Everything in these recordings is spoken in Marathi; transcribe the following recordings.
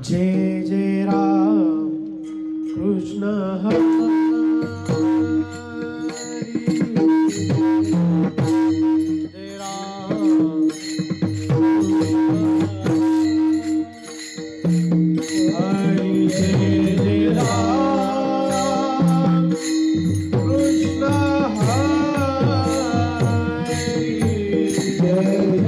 जय जय राम कृष्ण हरी जय राम हरि जय जय राम कृष्ण हरि जय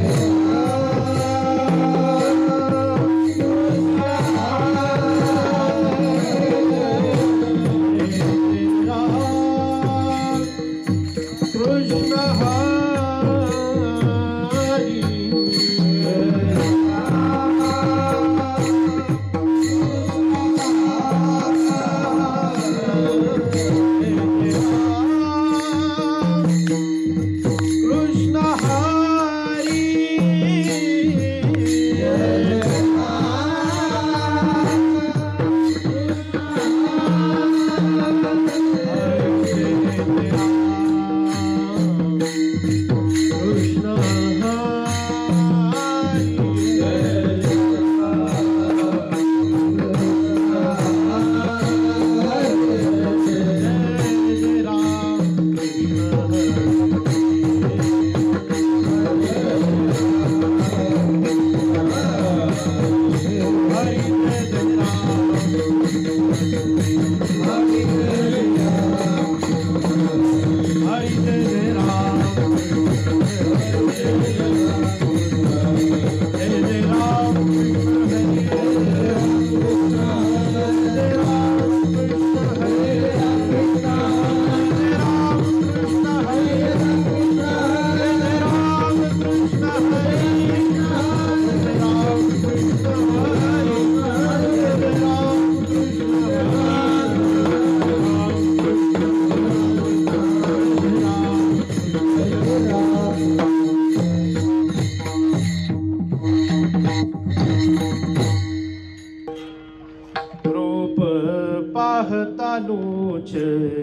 पाहता लोचनी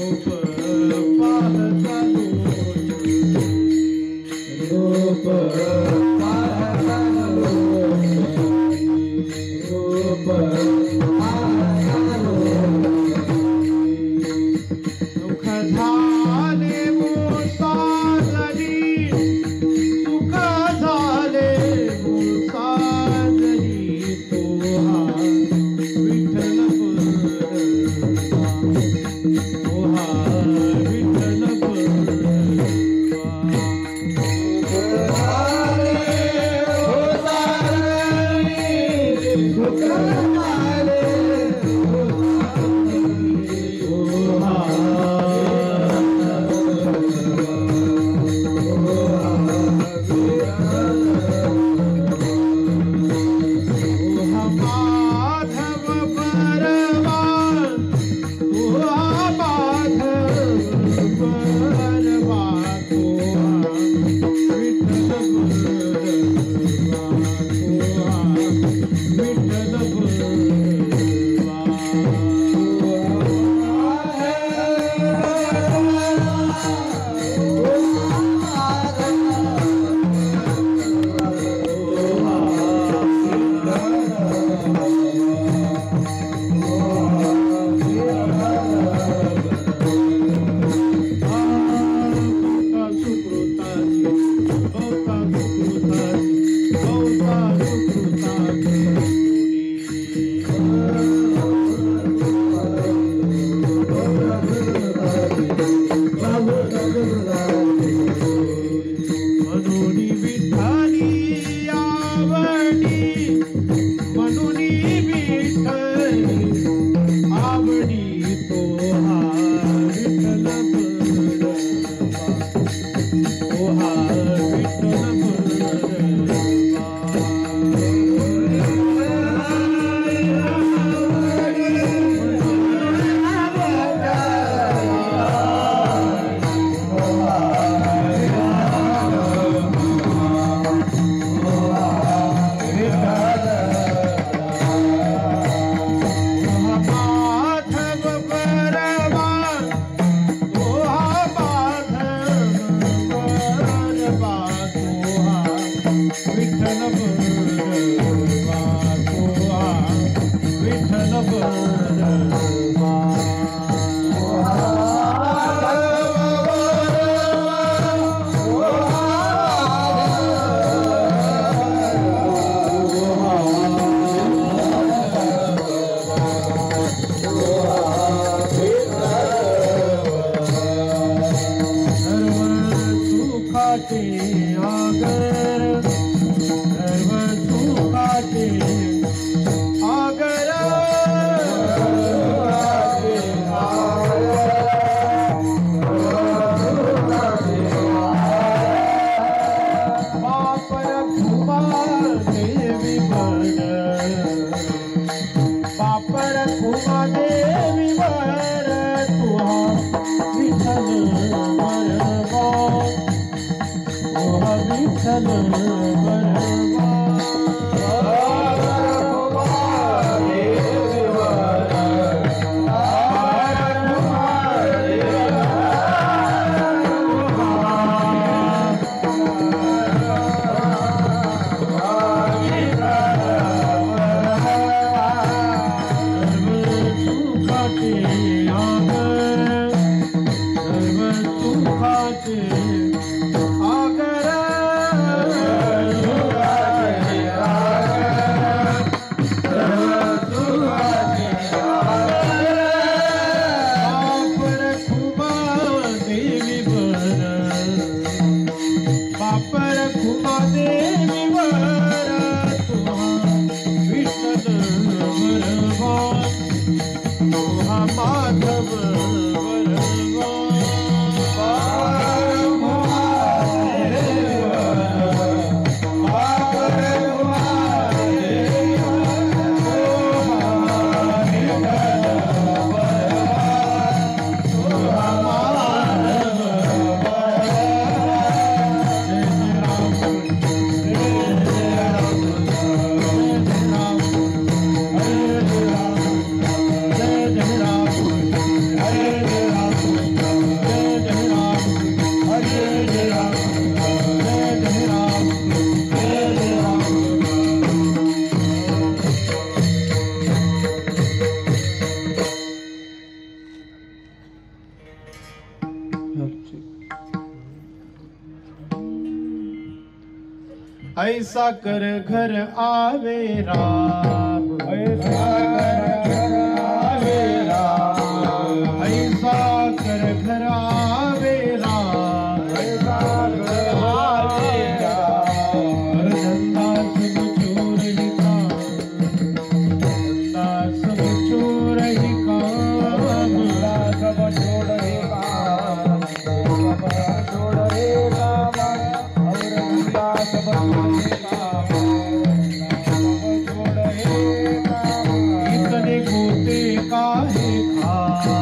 रूप पाहता लोचनी रूप पाहता लोचनी रूप पाहता लोचनी सुख झाले मोसाजरी सुख झाले मोसाजरी तोहा विठ्ठल तोहा विठ्ठल Hare ऐसा कर घर आवे राम, ऐसा कर घर आवे राम, ऐसा कर घर आवे राम, ऐसा कर आवे राम। और धंधा सब चोर ही काम, धंधा सब चोर ही काम, धंधा सब चोर ही काम, सब चोर ही काम। और धंधा सब चोर ही काम, सब चोर ही काम। इतने गोते काहे खाता,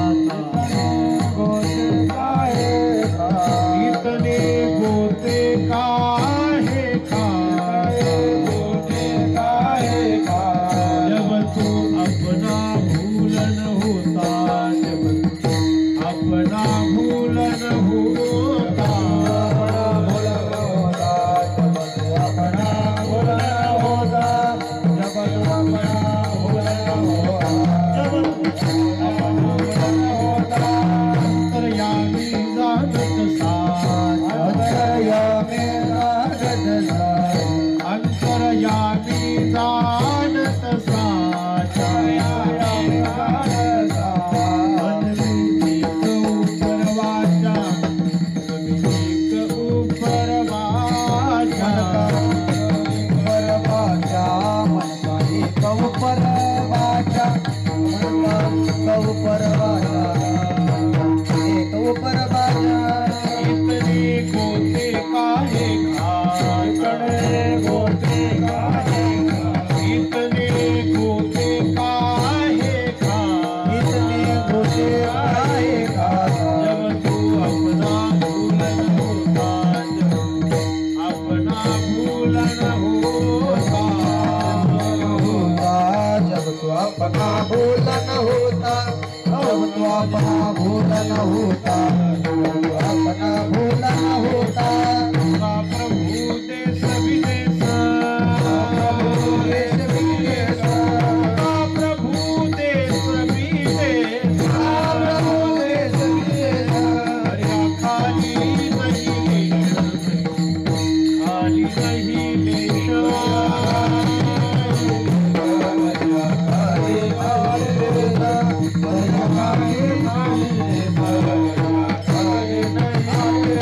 गोते काहे खाता, इतने गोते काहे खाए, गोते काहे खाए। जब तू अपना भूलन होता, जब तू अपना भूलन होता, अपना भूलन होता, जब तू अपना भूलन होता, जब तू अपना भूलन होता। अंतर्यामी जानत साच, अंतर्यामी जानत साच, अंतर्यामी जानत साच, अंतर्यामी जानत साच। मन में एक ऊपर वाचा, मन में एक ऊपर वाचा, ऊपर वाचा, मन का एक ऊपर वाचा, मन का ऊपर वाचा, एक ऊपर वाचा। इतने गोते काहे खाए, इतने गोते काहे खाए, इतने गोते काहे खाए, इतने गोते काहे खाए। जब तू अपना भूलन होता, जब तू अपना भूलन होता, जब तू अपना भूलन होता, जब तू अपना भूलन होता, जब तू अपना भूलन होता। का प्रभु देश विदेश, प्रभु देश विदेश, का प्रभु देश विदेश, प्रभु देश विदेश। हरिया खाली नहीं लेश, खाली नहीं लेश, हरिया खाली नहीं लेश, हरिया खाली नहीं लेश, हरिया खाली नहीं लेश।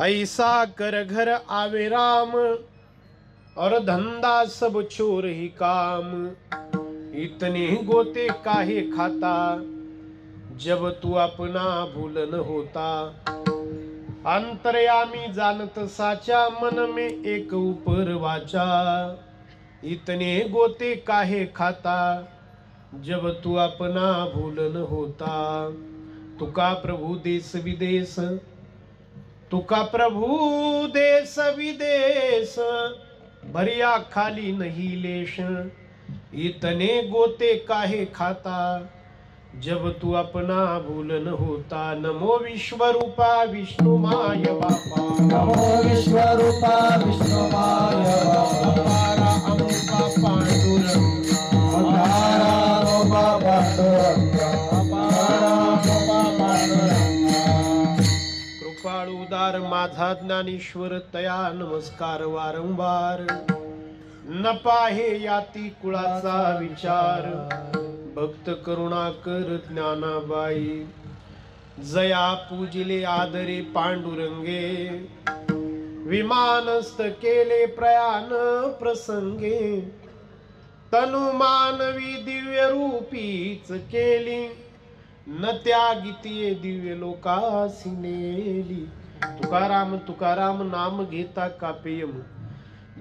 ऐसा कर घर आवे राम, और धंधा सब छोर ही काम। इतने गोते काहे खाता, जब तू अपना भूलन होता। अंतर्यामी जानत साचा, मन में एक ऊपर वाचा। इतने गोते काहे खाता, जब तू अपना भूलन होता। तुका प्रभु देश विदेश, तुका प्रभु देश विदेश, भरिया खाली नहीं लेश। इतने गोते काहे खाता, जब तू अपना भूलन होता। नमो विश्वरूपा विष्णुमाय बापा, नमो विश्वरूपा विष्णुमाय बापा, अमुपा पांडुरंग, अपारा रूपा पांडुरंग, अपारा रूपा पांडुरंग। कृपाळू उदार माझा ज्ञानेश्वर, तया नमस्कार वारंवार। न पाहे याती कुळाचा विचार, भक्त करुणाकर ज्ञानाबाई। जया पूजिले आदरे पांडुरंगे, विमानस्थ केले प्रयाण प्रसंगे। तनु मानवी दिव्य रूपीच केली, न त्यागिती दिव्य लोकासी नेली। तुकाराम तुकाराम नाम घेता कापेयम,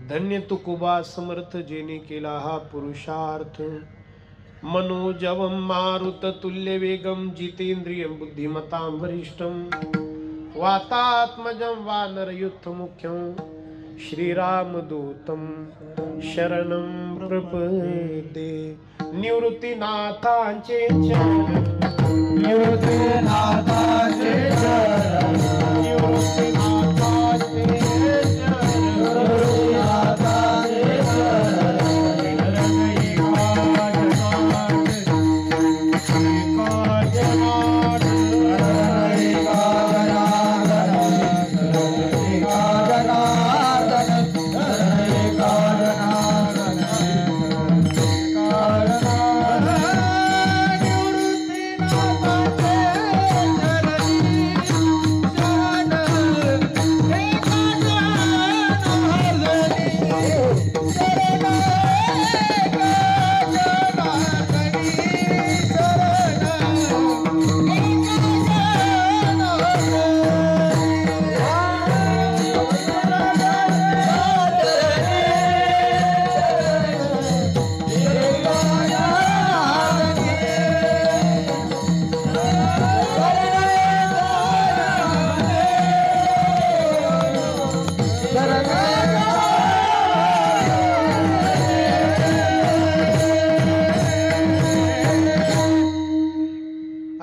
धन्य तुकोबा समर्थ जेने केला हा पुरुषार्थ। मनोजवं मारुत तुल्य वेगम, जितेंद्रियं बुद्धिमतां वरिष्ठं। वातात्मजं वानरयुथ मुख्यं, श्रीरामदूतं शरणं प्रपद्ये। निवृत्तीनाथांचे चरण, निवृत्तीनाथांचे चरण, निवृत्तीनाथांचे चरण, निवृत्तीनाथांचे चरण।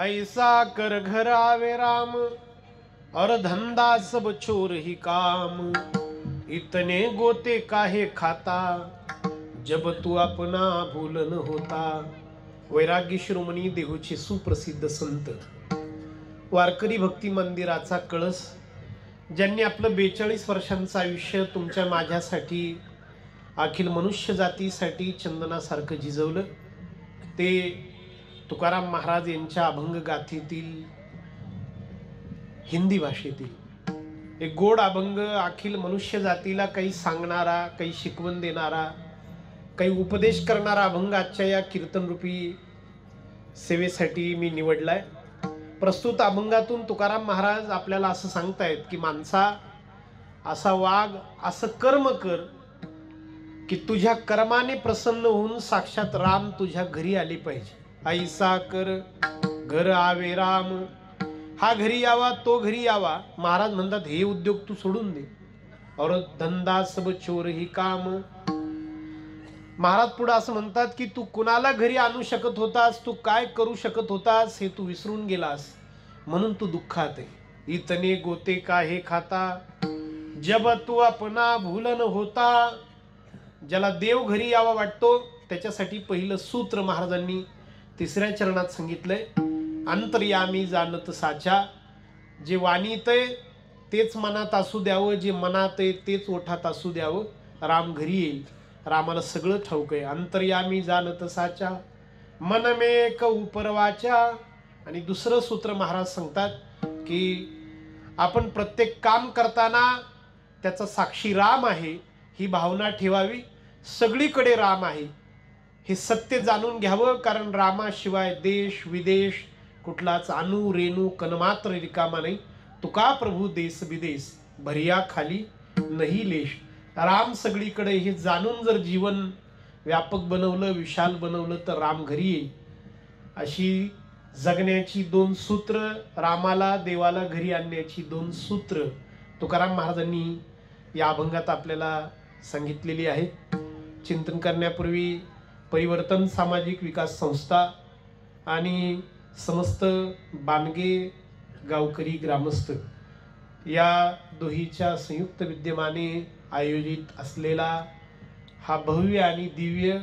ऐसा कर घर आवे राम, और धंधा सब छोर ही काम। इतने गोते काहे खाता, जब तू अपना भूलन होता। वैराग्य शिरोमणी देहूचे सुप्रसिद्ध संत, वारकरी भक्ती मंदिराचा कळस, ज्यांनी आपलं 42 वर्षांचं आयुष्य तुमच्या माझ्यासाठी, अखिल मनुष्य जातीसाठी चंदनासारखं झिजवलं, ते तुकाराम महाराज यांच्या अभंग गाथेतील हिंदी भाषेतील एक गोड अभंग, अखिल मनुष्य जातीला काही सांगणारा, काही शिकवण देणारा, काही उपदेश करणारा अभंग आजच्या या कीर्तनरूपी सेवेसाठी मी निवडलाय। प्रस्तुत अभंगातून तुकाराम महाराज आपल्याला असं सांगतायत की माणसा, असा वाग, असं कर्म कर की तुझ्या कर्माने प्रसन्न होऊन साक्षात राम तुझ्या घरी आले पाहिजे। ऐसा कर घर आवे राम, हा घरी यावा तो घरी यावा। महाराज म्हणतात हे उद्योग तू सोडून दे, और धंदा सब चोर ही काम। महाराज पुढे असं म्हणतात की तू कुणाला घरी आणू शकत होतास, तू काय करू शकत होतास हे तू विसरून गेलास, म्हणून तू दुःखात आहे। इतने गोते काहे खाता, जब तू अपना भूलन होता। ज्याला देव घरी यावा वाटतो त्याच्यासाठी पहिलं सूत्र महाराजांनी 3ऱ्या चरणात सांगितलंय, अंतर्यामी जानत साचा। जे वाणीत आहे तेच मनात असू द्यावं, जे मनात आहे तेच ओठात असू द्यावं, राम घरी येईल। रामाला सगळं ठाऊक आहे। अंतर्यामी जानत साचा, मन में क उपरवाचा। आणि दुसरं सूत्र महाराज सांगतात की आपण प्रत्येक काम करताना त्याचा साक्षी राम आहे ही भावना ठेवावी. सगळीकडे राम आहे हे सत्य जाणून घ्यावं, कारण रामाशिवाय देश विदेश कुठलाच अणू रेणू कणमात्र रिकामा नाही. तुका प्रभू देश विदेश भरिया खाली नाही लेश. राम सगळीकडे हे जाणून जर जीवन व्यापक बनवलं, विशाल बनवलं तर राम घरी येईल. अशी जगण्याची 2 सूत्र, रामाला देवाला घरी आणण्याची 2 सूत्र तुकाराम महाराजांनी या अभंगात आपल्याला सांगितलेली आहेत. चिंतन करण्यापूर्वी परिवर्तन सामाजिक विकास संस्था आणि समस्त बानगे गावकरी ग्रामस्थ या दोहीच्या संयुक्त विद्यमाने आयोजित असलेला हा भव्य आणि दिव्य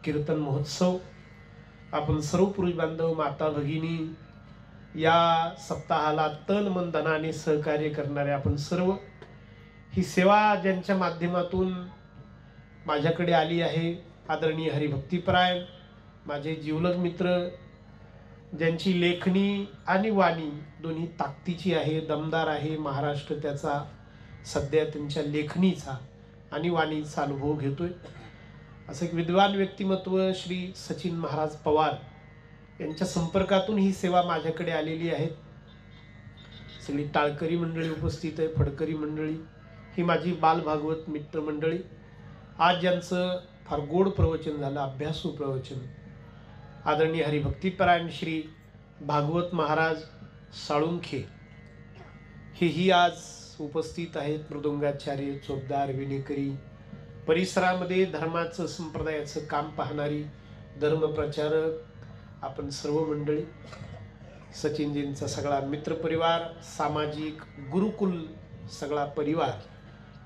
कीर्तन महोत्सव आपण सर्व पुरुष बांधव माता भगिनी या सप्ताहाला तन मन धनाने सहकार्य करणारे आपण सर्व, ही सेवा ज्यांच्या माध्यमातून माझ्याकडे आली आहे, आदरणीय हरिभक्तीपरायण माझे जीवलग मित्र, ज्यांची लेखणी आणि वाणी दोन्ही ताकदीची आहे, दमदार आहे. महाराष्ट्र त्याचा सध्या त्यांच्या लेखणीचा आणि वाणीचा अनुभव घेतोय. असं एक विद्वान व्यक्तिमत्व श्री सचिन महाराज पवार यांच्या संपर्कातून ही सेवा माझ्याकडे आलेली आहे. सगळी टाळकरी मंडळी उपस्थित आहे, फडकरी मंडळी, ही माझी बालभागवत मित्रमंडळी. आज ज्यांचं फार गोड प्रवचन झालं, अभ्यासू प्रवचन, आदरणीय हरिभक्तीपरायण श्री भागवत महाराज साळुंखे हेही आज उपस्थित आहेत. मृदुंगाचार्य, चोपदार, विणेकरी, परिसरामध्ये धर्माचं संप्रदायाचं काम पाहणारी धर्मप्रचारक आपण सर्व मंडळी, सचिनजींचा सगळा मित्रपरिवार, सामाजिक गुरुकुल सगळा परिवार,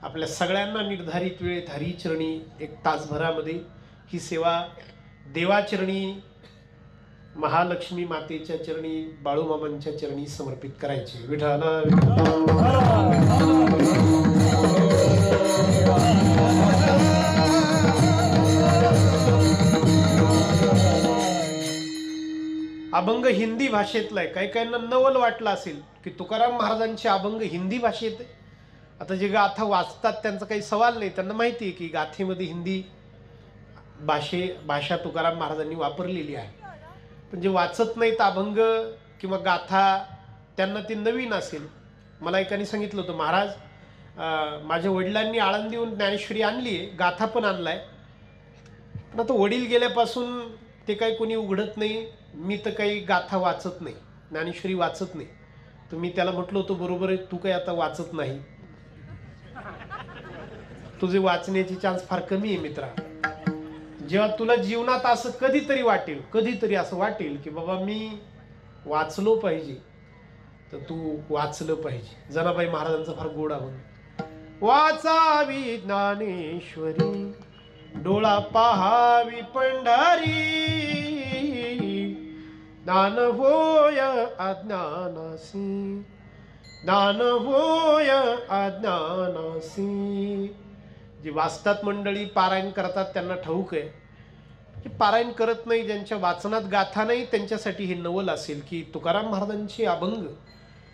आपल्या सगळ्यांना निर्धारित वेळेत हरिचरणी 1 तासभरामध्ये ही सेवा देवाचरणी, महालक्ष्मी मातेच्या चरणी, बाळूमामांच्या चरणी समर्पित करायची. विठ्ठला अभंग हिंदी भाषेतला आहे. काही काहींना नवल वाटलं असेल की तुकाराम महाराजांचे अभंग हिंदी भाषेत आहे. आता जे गाथा वाचतात त्यांचा काही सवाल नाही, त्यांना माहिती आहे की गाथेमध्ये हिंदी भाषा तुकाराम महाराजांनी वापरलेली आहे. पण जे वाचत नाहीत अभंग किंवा गाथा त्यांना ती नवीन असेल. मला एकाने सांगितलं होतं, महाराज माझ्या वडिलांनी आळंदीहून ज्ञानेश्वरी आणली आहे, गाथा पण आणलाय, पण आता वडील गेल्यापासून ते काही कोणी उघडत नाही, मी तर काही गाथा वाचत नाही, ज्ञानेश्वरी वाचत नाही. तर मी त्याला म्हटलं होतं, बरोबर आहे, तू काही आता वाचत नाही, तुझे वाचण्याची चान्स फार कमी आहे मित्रा. जेव्हा तुला जीवनात असं कधीतरी असं वाटेल की बाबा मी वाचलो पाहिजे, तर तू वाचलं पाहिजे. जनाबाई महाराजांचा फार गोड अभंग, वाचावी ज्ञानेश्वरी डोळा पहावी पंढरी, ज्ञान होय अज्ञानासी, ज्ञान होय अज्ञानासी. जी वाचतात मंडळी, पारायण करतात, त्यांना ठाऊक आहे की पारायण करत नाही, ज्यांच्या वाचनात गाथा नाही, त्यांच्यासाठी हे नवल असेल की तुकाराम महाराजांचे अभंग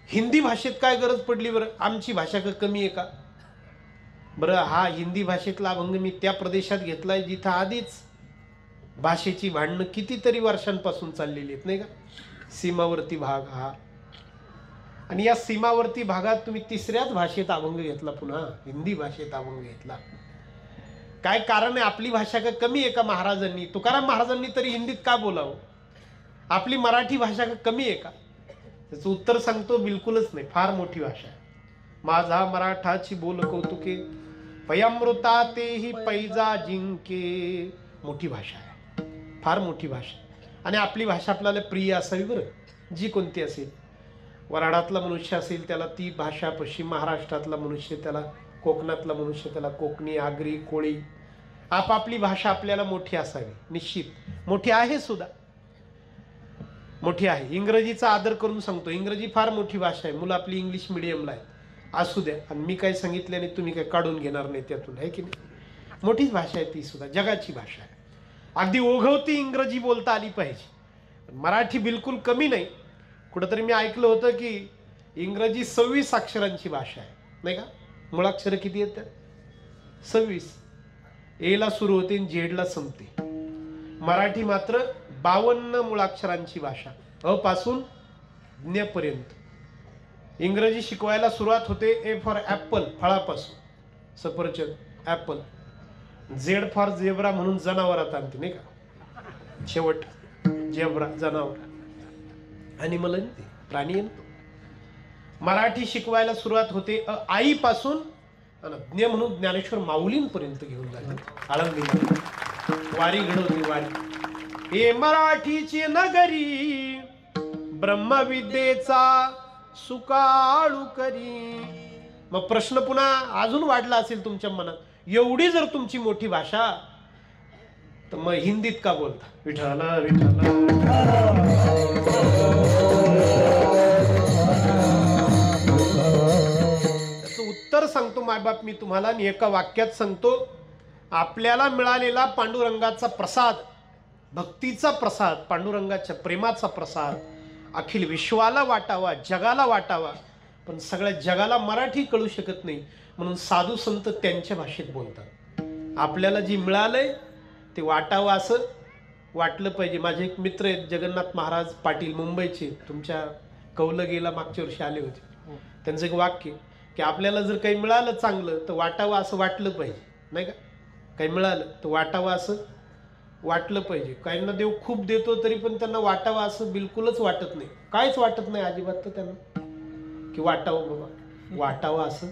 हिंदी भाषेत काय गरज पडली बरं, आमची भाषा का कमी आहे का बरं. हा हिंदी भाषेतला अभंग मी त्या प्रदेशात घेतलाय जिथं आधीच भाषेची भांडणं कितीतरी वर्षांपासून चाललेली आहेत, नाही का, सीमावर्ती भाग हा. आणि या सीमावर्ती भागात तुम्ही 3ऱ्याच भाषेत अभंग घेतला, पुन्हा हिंदी भाषेत अभंग घेतला. काय कारण आहे, आपली भाषा का कमी आहे का महाराजांनी, तुकाराम महाराजांनी तरी हिंदीत का बोलावं, आपली मराठी भाषा का कमी आहे का. त्याचं उत्तर सांगतो, बिलकुलच नाही, फार मोठी भाषा आहे. माझा मराठाची बोल कौतुके, पयामृता तेही पैजा जिंके. मोठी भाषा आहे, फार मोठी भाषा. आणि आपली भाषा आपल्याला प्रिय असावी बरं, जी कोणती असेल. वराडातला मनुष्य असेल त्याला ती भाषा, पश्चिम महाराष्ट्रातला मनुष्य त्याला, कोकणातला मनुष्य त्याला कोकणी, आगरी, कोळी, आपापली भाषा आपल्याला मोठी असावी. निश्चित मोठी आहे सुद्धा, मोठी आहे. इंग्रजीचा आदर करून सांगतो, इंग्रजी फार मोठी भाषा आहे. मुलं आपली इंग्लिश मिडियमला आहे, असू द्या. आणि मी काय सांगितल्याने तुम्ही काय काढून घेणार नाही त्यातून, आहे की नाही. मोठीच भाषा आहे ती सुद्धा, जगाची भाषा आहे. अगदी ओघवती इंग्रजी बोलता आली पाहिजे, मराठी बिलकुल कमी नाही. कुठंतरी मी ऐकलं होतं की इंग्रजी 26 अक्षरांची भाषा आहे, नाही का? मुळाक्षर किती आहेत? 26. ए ला सुरू होते आणि झेड ला संपते. मराठी मात्र 52 मुळाक्षरांची भाषा, अ पासून ज्ञ पर्यंत. इंग्रजी शिकवायला सुरुवात होते ए फॉर ॲपल, फळापासून, सफरचंद, ॲपल. झेड फॉर झेब्रा म्हणून जनावरात आणते, नाही का? शेवट झेब्रा, जनावर, ॲनिमल आहे ते, प्राणी आहे तो. मराठी शिकवायला सुरुवात होते आईपासून आणि ज्ञ म्हणून ज्ञानेश्वर माऊलींपर्यंत घेऊन जाते. आळंदी वारी घडवली, वारी. हे मराठीची नगरी ब्रह्मविद्येचा सुकाळू करी. मग प्रश्न पुन्हा अजून वाढला असेल तुमच्या मनात, एवढी जर तुमची मोठी भाषा, तर मग हिंदीत का बोलता? विठाला विठाला. त्याचं उत्तर सांगतो मायबाप मी तुम्हाला, आणि एका वाक्यात सांगतो. आपल्याला मिळालेला पांडुरंगाचा प्रसाद, भक्तीचा प्रसाद, पांडुरंगाच्या प्रेमाचा प्रसाद अखिल विश्वाला वाटावा, जगाला वाटावा. पण सगळ्या जगाला मराठी कळू शकत नाही, म्हणून साधू संत त्यांच्या भाषेत बोलतात. आपल्याला जे मिळालंय ते वाटावं असं वाटलं पाहिजे. माझे एक मित्र आहेत जगन्नाथ महाराज पाटील, मुंबईचे, तुमच्या कौलगीला मागच्या वर्षी आले होते. त्यांचं एक वाक्य की आपल्याला जर काही मिळालं चांगलं तर वाटावं असं वाटलं पाहिजे, नाही का? काही मिळालं तर वाटावं असं वाटलं पाहिजे. काहींना देव खूप देतो तरी पण त्यांना वाटावं असं बिलकुलच वाटत नाही, काहीच वाटत नाही अजिबात. तर त्यांना की वाटावं बाबा, वाटावं असं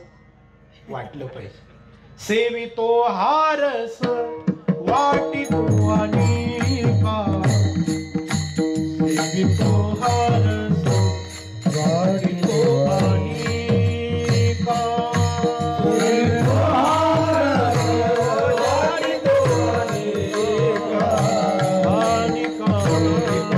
वाटलं पाहिजे. सेवितो हारस वाटितो अनेका, सेवितो हारस वाटितो अनेका, सेवितो हारस वाटितो अनेका, अनेका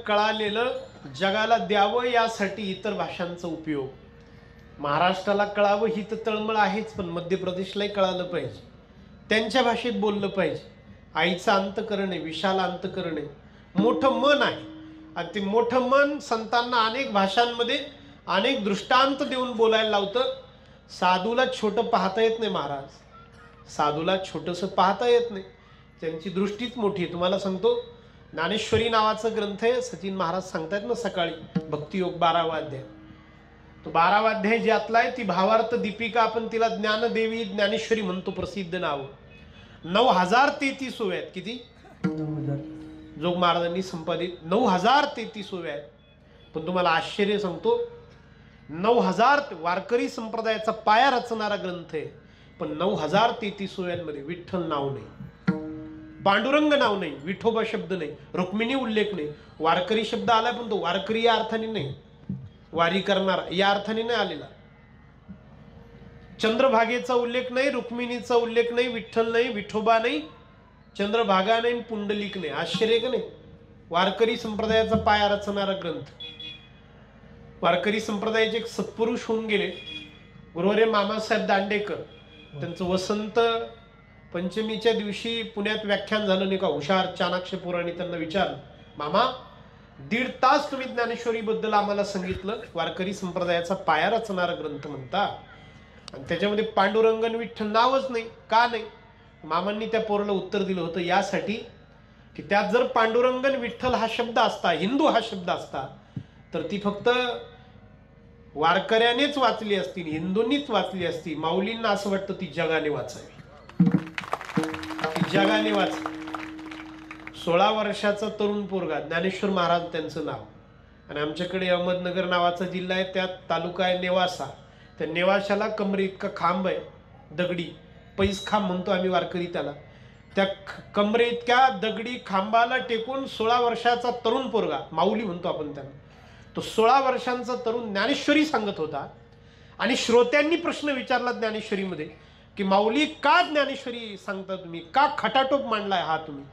कळालेलं जगाला द्यावं यासाठी इतर भाषांचा उपयोग. महाराष्ट्राला कळावं ही तर तळमळ आहेच, पण मध्य प्रदेशलाही कळालं पाहिजे, त्यांच्या भाषेत बोललं पाहिजे. आईचं अंतकरण आहे, विशाल अंतकरण आहे, मोठं मन आहे. आणि ते मोठं मन संतांना अनेक भाषांमध्ये अनेक दृष्टांत देऊन बोलायला लावतं. साधूला छोटं पाहता येत नाही महाराज, साधूला छोटंसं पाहता येत नाही, त्यांची दृष्टीच मोठी आहे. तुम्हाला सांगतो, ज्ञानेश्वरी नावाचा ग्रंथ आहे, सचिन महाराज सांगतायत ना सकाळी, भक्तियोग 12वा अध्याय. तो 12वा अध्याय ज्यातला आहे ती भावार्थ दीपिका, आपण तिला ज्ञानदेवी ज्ञानेश्वरी म्हणतो, प्रसिद्ध नाव. 9033 ओव्या आहेत. किती? 9000. जोग महाराजांनी संपादित 9033 ओव्या आहेत. पण तुम्हाला आश्चर्य सांगतो, 9000 वारकरी संप्रदायाचा पाया रचणारा ग्रंथ आहे, पण 9033 ओव्यांमध्ये विठ्ठल नाव नाही, पांडुरंग नाव नाही, विठोबा शब्द नाही, रुक्मिणी उल्लेख नाही. वारकरी शब्द आला, पण तो वारकरी या अर्थाने नाही, वारी करणारा या अर्थाने नाही आलेला. चंद्रभागेचा उल्लेख नाही, रुक्मिणीचा उल्लेख नाही, विठ्ठल नाही, विठोबा नाही, चंद्रभागा नाही, पुंडलिक नाही. आश्चर्य का नाही? वारकरी संप्रदायाचा पाया रचणारा ग्रंथ. वारकरी संप्रदायाचे एक सत्पुरुष होऊन गेले, गुरुवर्य मामासाहेब दांडेकर. त्यांचं वसंत पंचमीच्या दिवशी पुण्यात व्याख्यान झालं नाही का, हुशार चाणाक्ष पुराणी. त्यांना विचारलं, मामा 1.5 तास तुम्ही ज्ञानेश्वरी बद्दल आम्हाला सांगितलं, वारकरी संप्रदायाचा पाया रचणारा ग्रंथ म्हणता, आणि त्याच्यामध्ये पांडुरंगन विठ्ठल नावच नाही, का नाही? मामांनी त्या पोराला उत्तर दिलं होतं, यासाठी की त्यात जर पांडुरंगन विठ्ठल हा शब्द असता, हिंदू हा शब्द असता, तर ती फक्त वारकऱ्यानेच वाचली असती, हिंदूंनीच वाचली असती. माऊलींना असं वाटतं ती जगाने वाचावी, ती जगाने वाचली. 16 वर्षाचा तरुण पोरगा, ज्ञानेश्वर महाराज त्यांचं नाव. आणि आमच्याकडे अहमदनगर नावाचा जिल्हा आहे, त्यात तालुका आहे नेवासा. त्या नेवाशाला कमरे इतका खांब आहे, दगडी पैस खांब म्हणतो आम्ही वारकरी त्याला. त्या कमरे इतक्या दगडी खांबाला टेकून 16 वर्षाचा तरुण पोरगा, माऊली म्हणतो आपण त्यांना, तो 16 वर्षांचा तरुण ज्ञानेश्वरी सांगत होता. आणि श्रोत्यांनी प्रश्न विचारला ज्ञानेश्वरीमध्ये की माऊली का ज्ञानेश्वरी सांगता तुम्ही, का खटाटोप मांडलाय हा तुम्ही?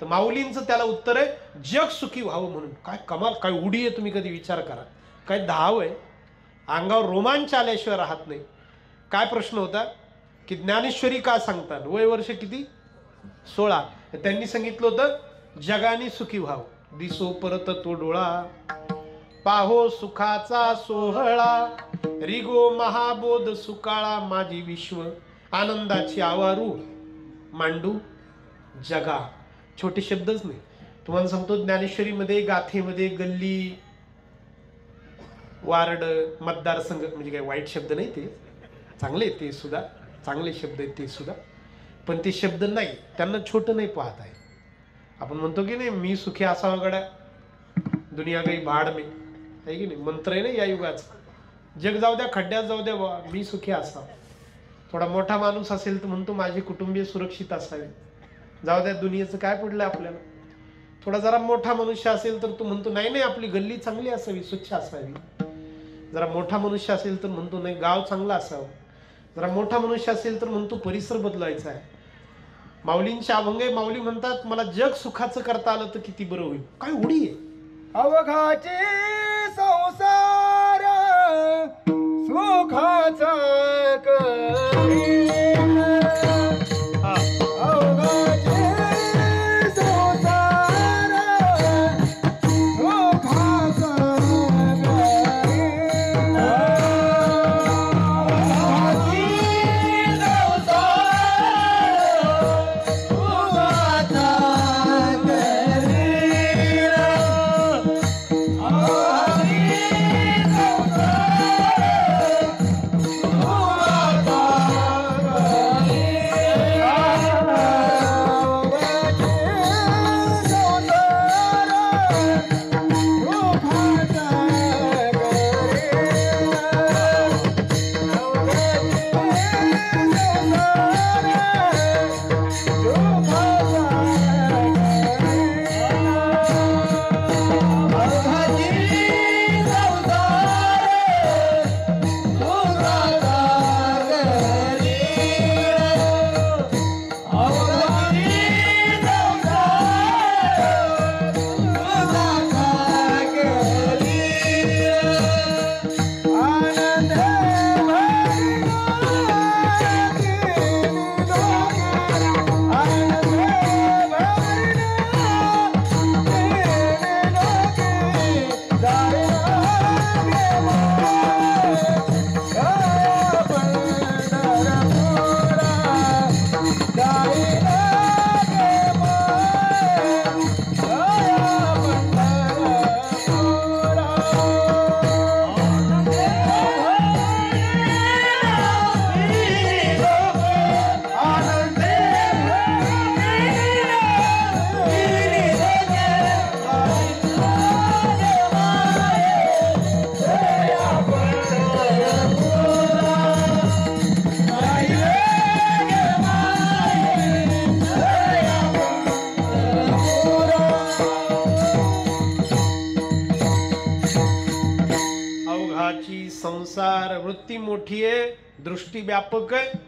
तर माऊलींचं त्याला उत्तर आहे, जग सुखी व्हावं म्हणून. काय कमाल, काय उडी आहे, तुम्ही कधी विचार करा, काय धाव आहे, अंगावर रोमांच आल्याशिवाय राहत नाही. काय प्रश्न होता की ज्ञानेश्वरी का सांगतात, वय वर्ष किती? 16. त्यांनी सांगितलं होतं, जगाने सुखी व्हावं, दिसो परत तो डोळा, पाहो सुखाचा सोहळा, रिगो महाबोध सुकाळा, माझी विश्व आनंदाची आवारू, मांडू जगा. छोटे शब्दच नाही, तुम्हाला सांगतो, ज्ञानेश्वरीमध्ये गाथेमध्ये गल्ली, वार्ड, मतदारसंघ, म्हणजे काय वाईट शब्द नाही, ते चांगले, ते सुद्धा चांगले शब्द आहेत ते सुद्धा, पण ते शब्द नाही, त्यांना छोटं नाही पाहत आहे. आपण म्हणतो की नाही, मी सुखी असावा गड्या, दुनिया काही भाड में, आहे की नाही, मंत्र आहे ना या युगाचा. जग जाऊ द्या, खड्ड्यात जाऊ द्या, मी सुखी असावं. थोडा मोठा माणूस असेल तर म्हणतो माझे कुटुंबीय सुरक्षित असावे, जाऊ द्या दुनियेचं काय पडलं आपल्याला. थोडा जरा मोठा मनुष्य असेल तर तो म्हणतो नाही नाही आपली गल्ली चांगली असावी, स्वच्छ असावी. जरा मोठा मनुष्य असेल तर म्हणतो नाही गाव चांगला असावं. जरा मोठा मनुष्य असेल तर म्हणतो परिसर बदलायचा आहे. माऊलींचे अभंग आहे, माऊली म्हणतात मला जग सुखाचं करता आलं तर किती बरं होईल. काय उडी आहे, अवघाचे संसार सुखाचा करी, अवघाचे संसार सुखाचा करी, अवघाचे संसार सुखाचा करी, वृत्ती मोठी आहे, दृष्टी व्यापक आहे.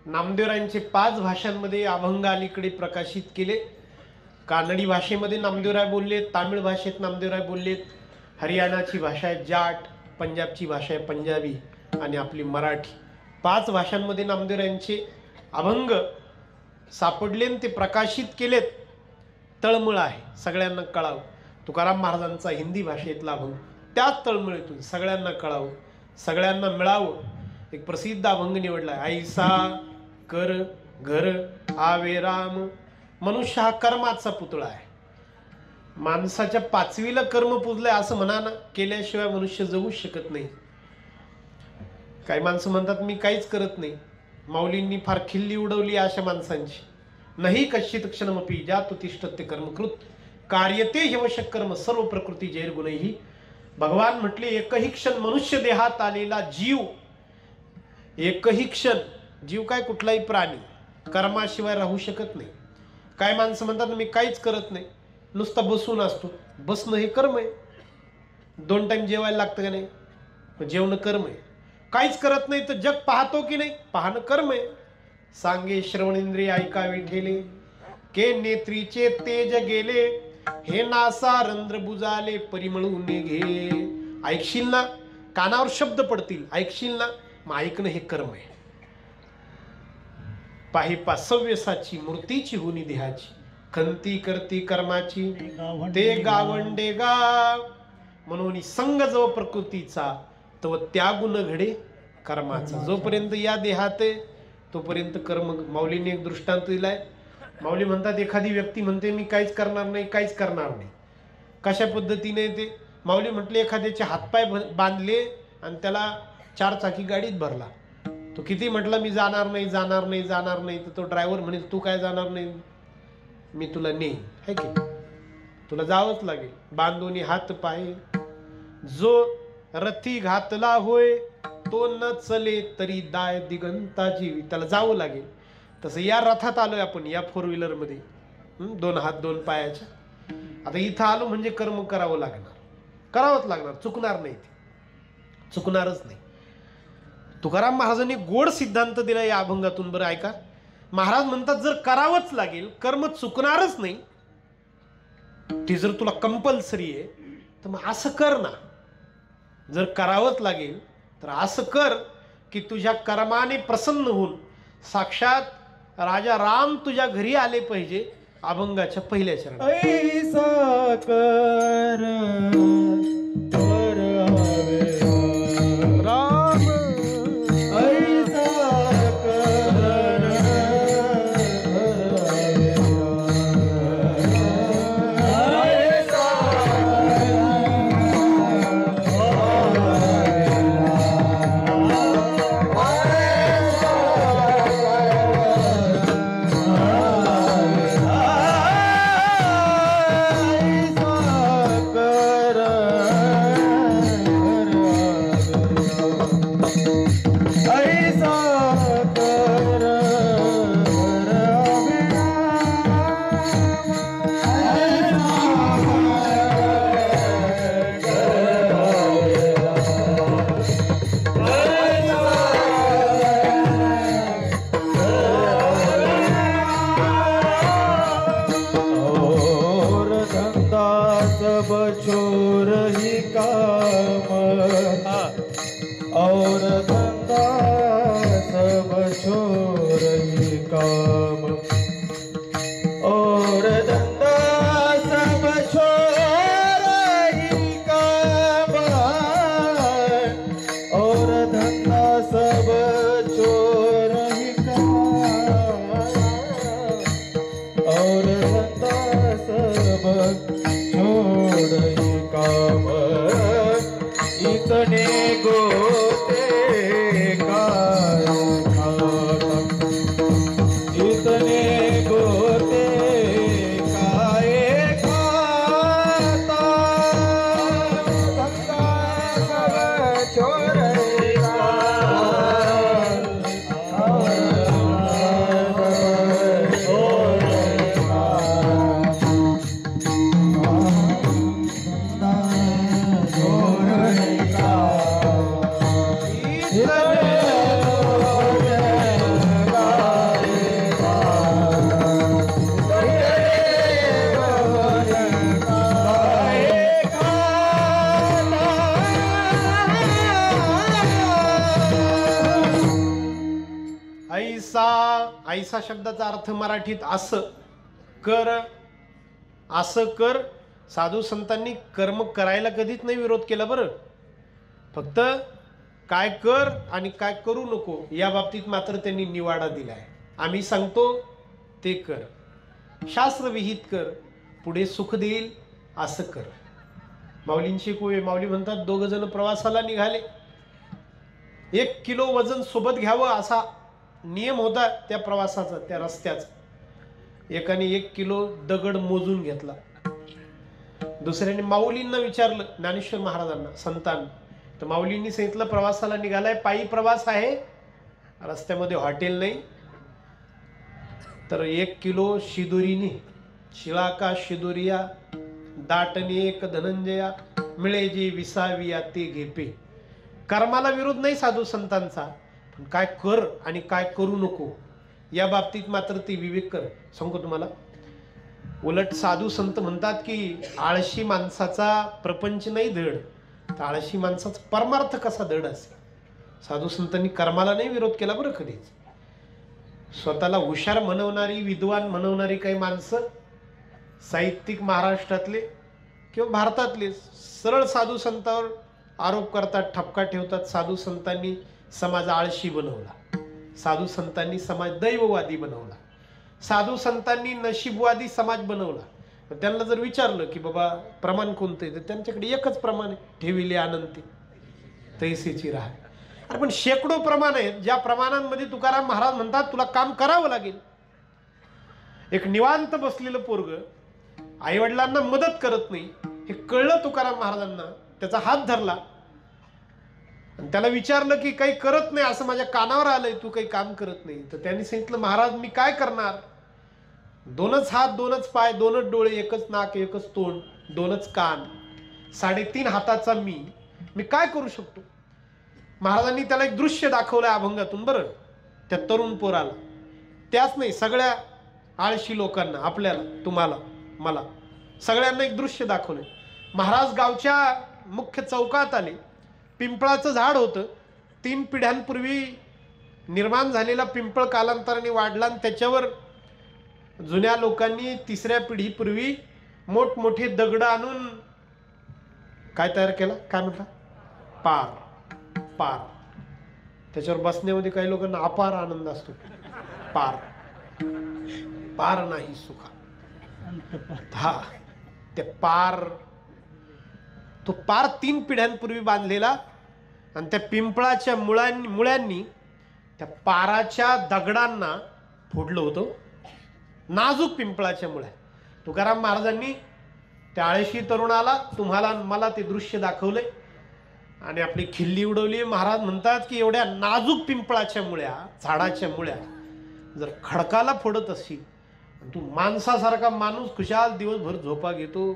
नामदेवरायांचे 5 भाषांमध्ये अभंग अलीकडे प्रकाशित केले. कानडी भाषेमध्ये नामदेवराय बोललेत, तामिळ भाषेत नामदेवराय बोललेत, हरियाणाची भाषा आहे जाट, पंजाबची भाषा आहे पंजाबी आणि आपली मराठी. 5 भाषांमध्ये नामदेवरायांचे अभंग सापडले आणि ते प्रकाशित केलेत. तळमळ आहे, सगळ्यांना कळावं. तुकाराम महाराजांचा हिंदी भाषेतला अभंग त्याच तळमळीतून सगळ्यांना कळावं, सगळ्यांना मिळावं एक प्रसिद्ध अभंग निवडला आहे. ऐसा कर घर आवे राम. मनुष्य हा कर्माचा पुतळा आहे. माणसाच्या 5वीला कर्म पुजलंय असं म्हणा ना, केल्याशिवाय मनुष्य जगू शकत नाही. काही माणसं म्हणतात मी काहीच करत नाही. माऊलींनी फार खिल्ली उडवली अशा माणसांची. नाही कश्चित क्षणमपि जातो तिष्ठते कर्मकृत कार्यते ह्यवशक कर्म सर्व प्रकृती जैर्गुणैहि. भगवान म्हटले एकही क्षण मनुष्य देहात आलेला जीव, एकही क्षण जीव काय कुठलाही प्राणी कर्माशिवाय राहू शकत नाही. काय माणसं म्हणतात मी काहीच करत नाही, नुसता बसून असतो. बसणं हे कर्म आहे. 2 टाइम जेवायला लागतं का नाही, जेवण कर्म आहे. काहीच करत नाही तर जग पाहतो की नाही, पाहणं कर्म आहे. सांगे श्रवणेंद्रिय ऐकावे ठेले, के नेत्रीचे तेज गेले, हे नासा रंध्र बुजाले परिमळून घे. ऐकशील ना, कानावर शब्द पडतील, ऐकशील ना, मग ऐकणं हे कर्म आहे. पाहिपा सव्यसाची मूर्तीची होनी देहाची, खंती करती कर्माची ते गावंडे गाव. म्हणून संग जो प्रकृतीचा तो त्यागुण घडे कर्माचा. जोपर्यंत या देहात आहे तोपर्यंत कर्म. माऊलीने एक दृष्टांत दिलाय. माऊली म्हणतात एखादी व्यक्ती म्हणते मी काहीच करणार नाही, काहीच करणार नाही. कशा पद्धतीने ते माऊली म्हटले एखाद्याचे हातपाय बांधले आणि त्याला 4 चाकी गाडीत भरला. तो किती म्हटला मी जाणार नाही जाणार नाही जाणार नाही, तर तो ड्रायव्हर म्हणेल तू काय जाणार नाही, मी तुला नेईन. है की तुला जावंच लागेल. बांधोनी हात पाय जो रथी घातला होय तो न चले तरी दाय दिगंताची. त्याला जावं लागेल. तसं या रथात आलोय आपण, या 4 व्हीलर मध्ये 2 हात 2 पायाच्या. आता इथं आलो म्हणजे कर्म करावं लागणार, करावंच लागणार, चुकणार नाही, ते चुकणारच नाही. तुकाराम महाराजांनी गोड सिद्धांत दिला या अभंगातून. बरं ऐका, महाराज म्हणतात जर करावंच लागेल, कर्म चुकणारच नाही, ती जर तुला कंपल्सरी आहे तर मग असं कर ना. जर करावंच लागेल तर असं कर की तुझ्या कर्माने प्रसन्न होऊन साक्षात राजा राम तुझ्या घरी आले पाहिजे. अभंगाच्या पहिल्या चरणात ऐसा कर घर आवे राम, ऐसा कर घर आवे ऐसा कर ऐसा शब्दाचा अर्थ मराठीत असं कर, असं कर. साधू संतांनी कर्म करायला कधीच नाही विरोध केला बरं, फक्त काय कर आणि काय करू नको या बाबतीत मात्र त्यांनी निवाडा दिलाय. आम्ही सांगतो ते कर, शास्त्र विहित कर, पुढे सुख देईल असं कर. माऊलींची कोय माऊली म्हणतात, 2 जण प्रवासाला निघाले, 1 किलो वजन सोबत घ्यावं असा नियम होता त्या प्रवासाचा, त्या रस्त्याचा. एकाने 1 किलो दगड मोजून घेतला, दुसऱ्याने माऊलींना विचारलं, ज्ञानेश्वर महाराजांना, संतांना. तर माऊलींनी सांगितलं, प्रवासाला निघालाय, पायी प्रवास आहे, रस्त्यामध्ये हॉटेल नाही, तर 1 किलो शिदोरीने, शिळा का शिदोरिया दाटणे एक धनंजया, मिळे जे विसाविया ते घेपे. कर्माला विरोध नाही साधू संतांचा, पण काय कर आणि काय करू नको या बाबतीत मात्र ते विवेक कर. सांगू तुम्हाला, उलट साधू संत म्हणतात की आळशी माणसाचा प्रपंच नाही धड, तर आळशी माणसाचा परमार्थ कसा धड असेल. साधू संतांनी कर्माला नाही विरोध केला बरं कधीच. स्वतःला हुशार म्हणवणारी, विद्वान म्हणवणारी काही माणसं साहित्यिक महाराष्ट्रातले किंवा भारतातले सरळ साधू संतांवर आरोप करतात, ठपका ठेवतात. साधू संतांनी समाज आळशी बनवला, साधू संतांनी समाज दैववादी बनवला, साधू संतांनी नशीबवादी समाज बनवला. त्यांना जर विचारलं की बाबा प्रमाण कोणतं आहे, तर त्यांच्याकडे एकच प्रमाण आहे, ठेविले अनंती तैसेची राह. अरे पण शेकडो प्रमाण आहेत, ज्या प्रमाणांमध्ये तुकाराम महाराज म्हणतात तुला काम करावं लागेल. एक निवांत बसलेलं पोरग आईवडिलांना मदत करत नाही हे कळलं तुकाराम महाराजांना, त्याचा हात धरला आणि त्याला विचारलं की काही करत नाही असं माझ्या कानावर आलंय, तू काही काम करत नाही. तर त्यांनी सांगितलं, महाराज मी काय करणार, 2च हात 2च पाय 2च डोळे 1च नाक 1च तोंड 2च कान, 3.5 हाताचा मी काय करू शकतो. महाराजांनी त्याला एक दृश्य दाखवलंय अभंगातून बरं, त्या तरुण पोराला, त्याच नाही सगळ्या आळशी लोकांना, आपल्याला, तुम्हाला, मला, सगळ्यांना एक दृश्य दाखवलंय. महाराज गावच्या मुख्य चौकात आले, पिंपळाचं झाड होतं, 3 पिढ्यांपूर्वी निर्माण झालेला पिंपळ कालांतराने वाढला आणि त्याच्यावर जुन्या लोकांनी 3ऱ्या पिढीपूर्वी मोठमोठे दगड आणून काय तयार केलं, काय म्हणतात, पार. पार, त्याच्यावर बसण्यामध्ये काही लोकांना अपार आनंद असतो. पार, पार नाही सुखा. हा, ते पार, तो पार 3 पिढ्यांपूर्वी बांधलेला आणि त्या पिंपळाच्या मुळ्यांनी त्या पाराच्या दगडांना फोडलं होतं, नाजूक पिंपळाच्या मुळ्या. तुकाराम महाराजांनी त्या आळशी तरुणाला, तुम्हाला मला ते दृश्य दाखवलंय आणि आपली खिल्ली उडवली. महाराज म्हणतात की एवढ्या नाजूक पिंपळाच्या मुळ्या, झाडाच्या मुळ्या जर खडकाला फोडत असतील, तू माणसासारखा माणूस खुशाल दिवसभर झोपा घेतो,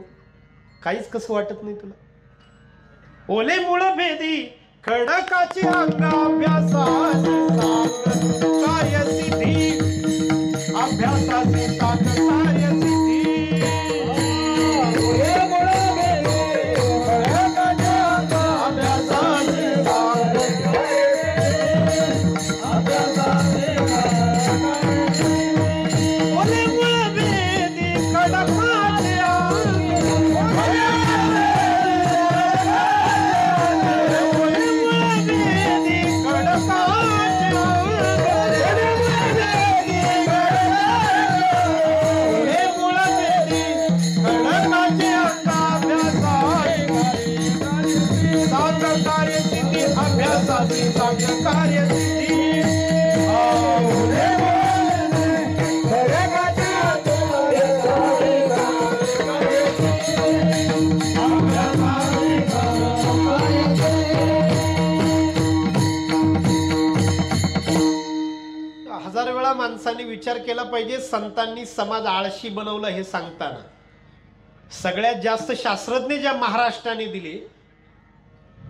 काहीच कसं वाटत नाही तुला. ओले मुळ भेदी खडकाची अंगाभ्यासाची कार्यसिद्धी, अभ्यासाची कार्यसिद्धी. हजार वेळा माणसांनी विचार केला पाहिजे, संतांनी समाज आळशी बनवला हे सांगताना. सगळ्यात जास्त शास्त्रज्ञ ज्या महाराष्ट्राने दिले,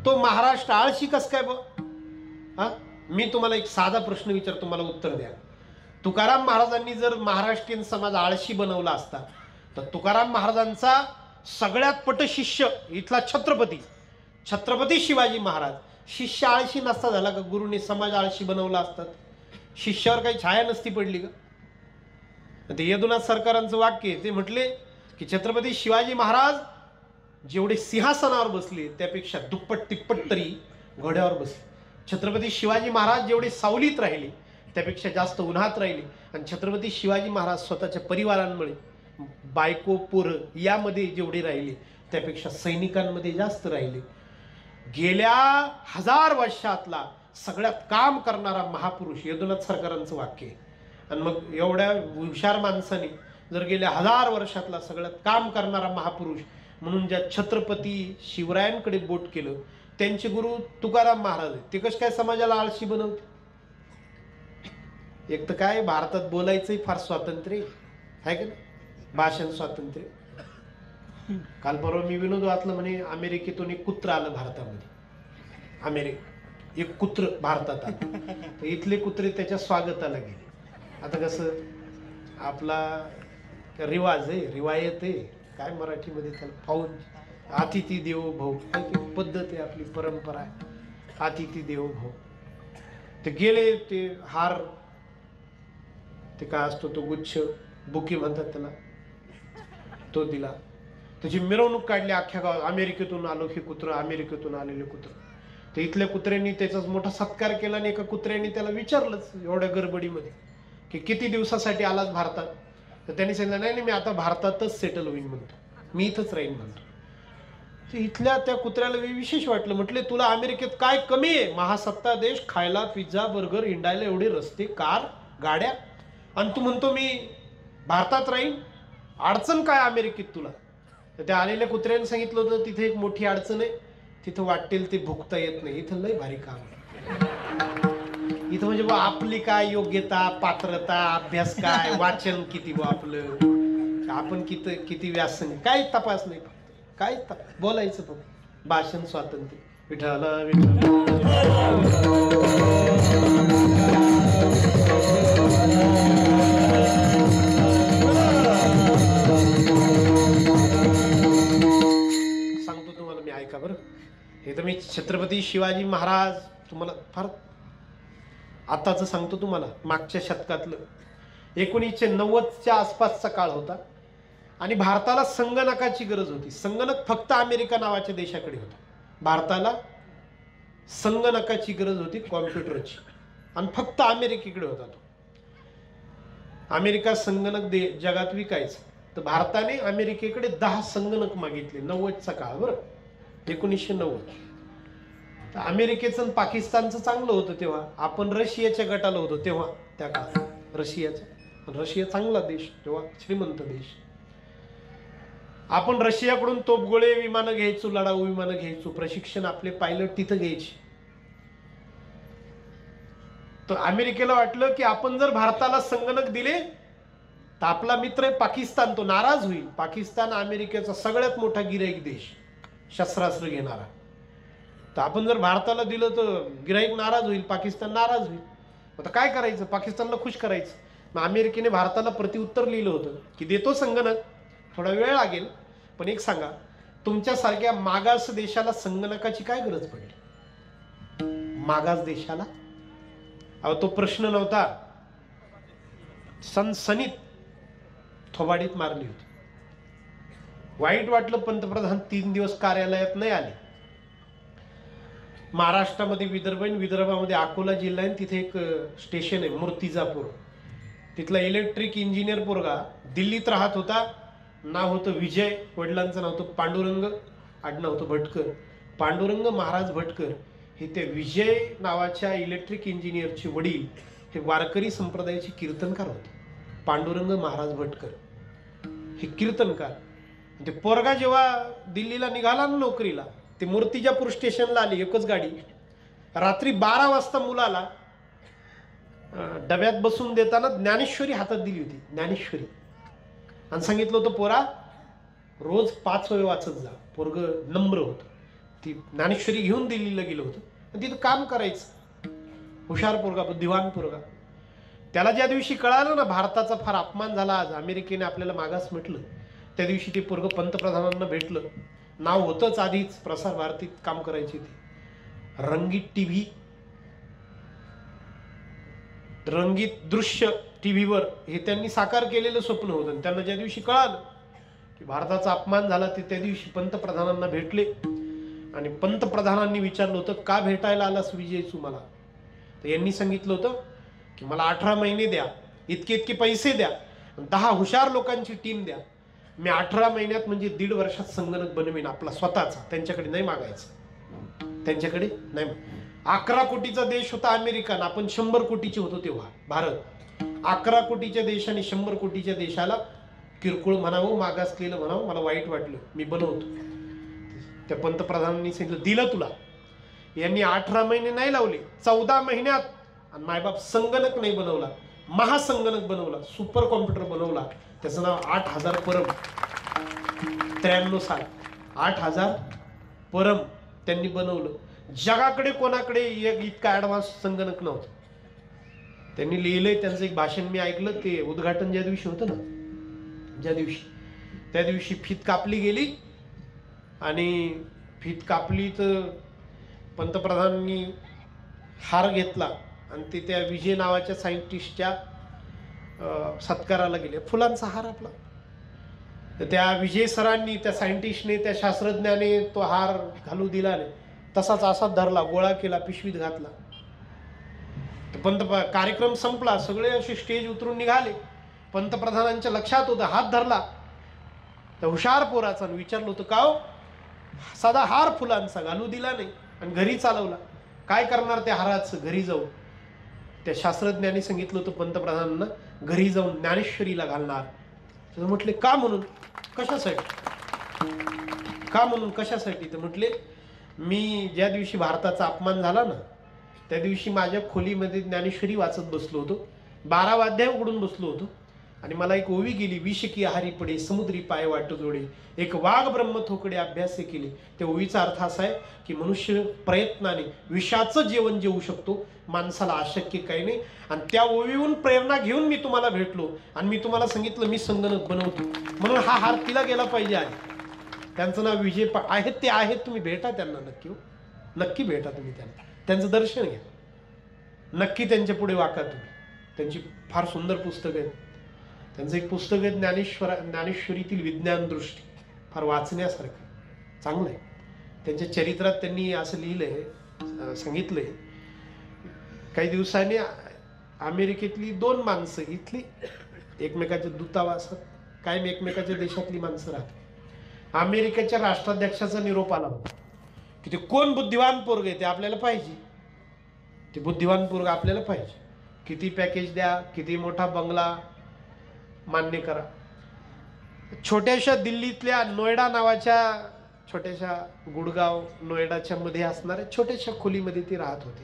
तो महाराष्ट्र आळशी कस काय हा? मी तुम्हाला एक साधा प्रश्न विचारतो, मला उत्तर द्या. तुकाराम महाराजांनी जर महाराष्ट्रीयन समाज आळशी बनवला असता, तर तुकाराम महाराजांचा सगळ्यात पटशिष्य इथला छत्रपती शिवाजी महाराज शिष्य आळशी नसता झाला का? गुरुने समाज आळशी बनवला असतात. शिष्यावर काही छाया नसती पडली का? ते यदुनाथ सरकारांचं वाक्य आहे, ते म्हटले की छत्रपती शिवाजी महाराज जेवढे सिंहासनावर बसले त्यापेक्षा दुप्पट तिप्पट तरी घोड्यावर बसले. छत्रपती शिवाजी महाराज जेवढे सावलीत राहिले त्यापेक्षा जास्त उन्हात राहिले. आणि छत्रपती शिवाजी महाराज स्वतःच्या परिवारांमुळे बायको पोरं यामध्ये जेवढे राहिले त्यापेक्षा सैनिकांमध्ये जास्त राहिले. गेल्या 1000 वर्षातला सगळ्यात काम करणारा महापुरुष यदुनाथ सरकारांचं वाक्य आहे. आणि मग एवढ्या हुशार माणसाने जर गेल्या 1000 वर्षातला सगळ्यात काम करणारा महापुरुष म्हणून ज्या छत्रपती शिवरायांकडे बोट केलं, त्यांचे गुरु तुकाराम महाराज आहेत, ते कसं काय समाजाला आळशी बनवते? एक तर काय भारतात बोलायचंही फार स्वातंत्र्य आहे का ना, भाषण स्वातंत्र्य. काल परवा मी विनोद वाचलं, म्हणे अमेरिकेतून एक कुत्र आलं भारतामध्ये. एक कुत्र भारतात आलं, तर इथले कुत्रे त्याच्या स्वागताला गेले. आता कसं आपला रिवाज आहे, रिवायत आहे, काय मराठीमध्ये त्याला पाहून, अतिथी देवो भव, पद्धत आहे आपली, परंपरा आहे, अतिथी देवो भव. ते गेले, ते हार, ते काय असतो तो गुच्छ, बुके म्हणतात त्याला, तो दिला. त्याची मिरवणूक काढली अख्ख्या गावात, अमेरिकेतून आलो हे कुत्र, अमेरिकेतून आलेले कुत्र. तर इथल्या कुत्र्यांनी त्याचाच मोठा सत्कार केला. आणि एका कुत्र्याने त्याला विचारलंच एवढ्या गडबडीमध्ये की किती दिवसासाठी आलाच भारतात? तर त्यांनी सांगितलं नाही मी आता भारतातच सेटल होईन म्हणतो, मी इथंच राहीन म्हणतो. तर इथल्या त्या कुत्र्याला विशेष वाटलं. म्हटले तुला अमेरिकेत काय कमी आहे? महासत्ता देश, खायला पिझ्झा बर्गर, हिंडायला एवढे रस्ते, कार, गाड्या, आणि तू म्हणतो मी भारतात राहीन? अडचण काय अमेरिकेत तुला? तर त्या आलेल्या कुत्र्याने सांगितलं होतं तिथे एक मोठी अडचण आहे, तिथं वाटेल ते भुगता येत नाही. इथं लय भारी काम आहे. इथं म्हणजे बा आपली काय योग्यता, पात्रता, अभ्यास काय, वाचन किती बा आपलं, आपण किती व्यासन, काय तपास नाही, काय बोलायचं फक्त, भाषण स्वातंत्र्य. विठाला सांगतो तुम्हाला मी, ऐका बरं. हे तर मी छत्रपती शिवाजी महाराज तुम्हाला फार आताच सांगतो तुम्हाला, मागच्या शतकातलं 1990च्या आसपासचा काळ होता. आणि भारताला संगणकाची गरज होती. संगणक फक्त अमेरिका नावाच्या देशाकडे होता. भारताला संगणकाची गरज होती, कॉम्प्युटरची, आणि फक्त अमेरिकेकडे होता तो. अमेरिका संगणक जगात विकायचं, तर भारताने अमेरिकेकडे 10 संगणक मागितले. 90चा काळ बरं, 1990. अमेरिकेचं आणि पाकिस्तानचं चांगलं होतं तेव्हा. आपण रशियाच्या गटाला होतो तेव्हा, त्या काळात रशियाचा. रशिया चांगला देश तेव्हा, श्रीमंत देश. आपण रशियाकडून तोफगोळे विमानं घ्यायचो, लढाऊ विमानं घ्यायचो, प्रशिक्षण आपले पायलट तिथं घ्यायचे. तर अमेरिकेला वाटलं की आपण जर भारताला संगणक दिले तर आपला मित्र आहे पाकिस्तान, तो नाराज होईल. पाकिस्तान अमेरिकेचा सगळ्यात मोठा गिराईक देश, शस्त्रास्त्र घेणारा. तर आपण जर भारताला दिलं तर गिराईक नाराज होईल, पाकिस्तान नाराज होईल. आता काय करायचं? पाकिस्तानला खुश करायचं. मग अमेरिकेने भारताला प्रतिउत्तर लिहिलं होतं की देतो संगणक, थोडा वेळ लागेल, पण एक सांगा, तुमच्यासारख्या मागास देशाला संगणकाची काय गरज पडली? मागास देशाला अहो तो प्रश्न नव्हता, सनसनीत थोबाडीत मारली होती. वाईट वाटलं, पंतप्रधान 3 दिवस कार्यालयात नाही आले. महाराष्ट्रामध्ये विदर्भ आहे, विदर्भामध्ये अकोला जिल्हा आहे, तिथे एक स्टेशन आहे मूर्तिजापूर. तिथला इलेक्ट्रिक इंजिनियर पोरगा दिल्लीत राहत होता. नाव होतं विजय, वडिलांचं नाव होतं पांडुरंग, आडनाव होतं भटकर. पांडुरंग महाराज भटकर हे ते विजय नावाच्या इलेक्ट्रिक इंजिनियरचे वडील हे वारकरी संप्रदायाचे कीर्तनकार होते. पांडुरंग महाराज भटकर हे कीर्तनकार. ते पोरगा जेव्हा दिल्लीला निघाला ना नोकरीला, ते मूर्तिजापूर स्टेशनला आली एकच गाडी. रात्री 12 वाजता मुलाला डब्यात बसून देताना ज्ञानेश्वरी हातात दिली होती, ज्ञानेश्वरी, आणि सांगितलं होतं पोरा रोज 5 वेळ वाचत जा. पोरग नम्र होतं, ती ज्ञानेश्वरी घेऊन दिल्लीला गेलं होतं आणि तिथं काम करायचं. हुशार पोरगा, बुद्धिवान पोरगा. त्याला ज्या दिवशी कळालं ना भारताचा फार अपमान झाला, आज अमेरिकेने आपल्याला मागास म्हटलं, त्या दिवशी ते पोरग पंतप्रधानांना भेटलं. नाव होतंच आधीच, प्रसार भारतीत काम करायची ती. रंगीत टीव्ही, रंगीत दृश्य टीव्हीवर हे त्यांनी साकार केलेलं स्वप्न होतं. आणि त्यांना ज्या दिवशी कळालं की भारताचा अपमान झाला ते त्या दिवशी पंतप्रधानांना भेटले आणि पंतप्रधानांनी विचारलं होतं, का भेटायला आलास विजय तू मला? तर यांनी सांगितलं होतं की मला 18 महिने द्या, इतके इतके पैसे द्या, 10 हुशार लोकांची टीम द्या, मी 18 महिन्यात म्हणजे 1.5 वर्षात संगणक बनवीन आपला स्वतःचा. त्यांच्याकडे नाही मागायचं, त्यांच्याकडे नाही. 11 कोटीचा देश होता अमेरिका, आपण 100 कोटीचे होतो तेव्हा भारत. 11 कोटीच्या देशाने 100 कोटीच्या देशाला किरकोळ म्हणावं, मागासलेलं म्हणावं, मला वाईट वाटलं, मी बनवतो. त्या पंतप्रधानांनी सांगितलं दिलं तुला. यांनी 18 महिने नाही लावले, 14 महिन्यात. आणि मायबाप संगणक नाही बनवला, महासंगणक बनवला, सुपर कॉम्प्युटर बनवला. त्याचं नाव 8000 परम. 93 साल 8000 परम त्यांनी बनवलं. जगाकडे कोणाकडे इतका ऍडव्हान्स संगणक नव्हतं. त्यांनी लिहिलंय, त्यांचं एक भाषण मी ऐकलं. ते उद्घाटन ज्या दिवशी होतं ना, त्या दिवशी फीत कापली गेली आणि फीत कापली तर पंतप्रधानांनी हार घेतला आणि ते त्या विजय नावाच्या सायंटिस्टच्या सत्काराला गेले. फुलांचा हार आपला. तर त्या विजय सरांनी, त्या सायंटिस्टने, त्या शास्त्रज्ञाने तो हार घालू दिला नाही, तसाच असाच धरला, गोळा केला, पिशवीत घातला. कार्यक्रम संपला, सगळे असे स्टेज उतरून निघाले. पंतप्रधानांच्या लक्षात होतं, हात धरला त्या हुशार पोराचा, विचारलं होतं, का हो साधा हार फुलांचा घालू दिला नाही आणि घरी चालवला, काय करणार त्या हाराचं घरी जाऊन? त्या शास्त्रज्ञांनी सांगितलं होतं पंतप्रधानांना, घरी जाऊन ज्ञानेश्वरीला घालणार. तर म्हटले का म्हणून, कशासाठी, का म्हणून, कशासाठी? तर म्हटले मी ज्या दिवशी भारताचा अपमान झाला ना, त्या दिवशी माझ्या खोलीमध्ये ज्ञानेश्वरी वाचत बसलो होतो, 12 वाद्य उघडून बसलो होतो आणि मला एक ओवी गेली, विष की आहारी पडे समुद्री पाय वाट जोडे, एक वाघ ब्रह्म थोकडे अभ्यासे केले. त्या ओवीचा अर्थ असा आहे की मनुष्य प्रयत्नाने विषाचं जेवण जेवू शकतो, माणसाला अशक्य काही नाही. आणि त्या ओवीहून प्रेरणा घेऊन मी तुम्हाला भेटलो आणि मी तुम्हाला सांगितलं मी संगणक बनवतो, म्हणून हा हार तिला गेला पाहिजे. आहे त्यांचं नाव विजय आहेत, ते आहेत, तुम्ही भेटा त्यांना नक्की, नक्की भेटा तुम्ही त्यांना, त्यांचं दर्शन घ्या, नक्की त्यांच्या पुढे वाका तुम्ही. त्यांची फार सुंदर पुस्तकं आहेत. त्यांचं एक पुस्तक आहे ज्ञानेश्वरीतील विज्ञान दृष्टी, फार वाचण्यासारखं चांगलं आहे. त्यांच्या चरित्रात त्यांनी असं लिहिलंय, सांगितलंय, काही दिवसांनी अमेरिकेतली 2 माणसं इथली एकमेकाच्या दूतावासात कायम एकमेकाच्या देशातली माणसं राहतात. अमेरिकेच्या राष्ट्राध्यक्षाचा निरोप आला होता की ते कोण बुद्धिवान पोरग आहे, ते आपल्याला पाहिजे, ते बुद्धिवान पोरग आपल्याला पाहिजे, किती पॅकेज द्या, किती मोठा बंगला मान्य करा. छोट्याशा दिल्लीतल्या नोएडा नावाच्या छोट्याशा गुडगाव नोएडाच्या मध्ये असणाऱ्या छोट्याशा खोलीमध्ये ती राहत होती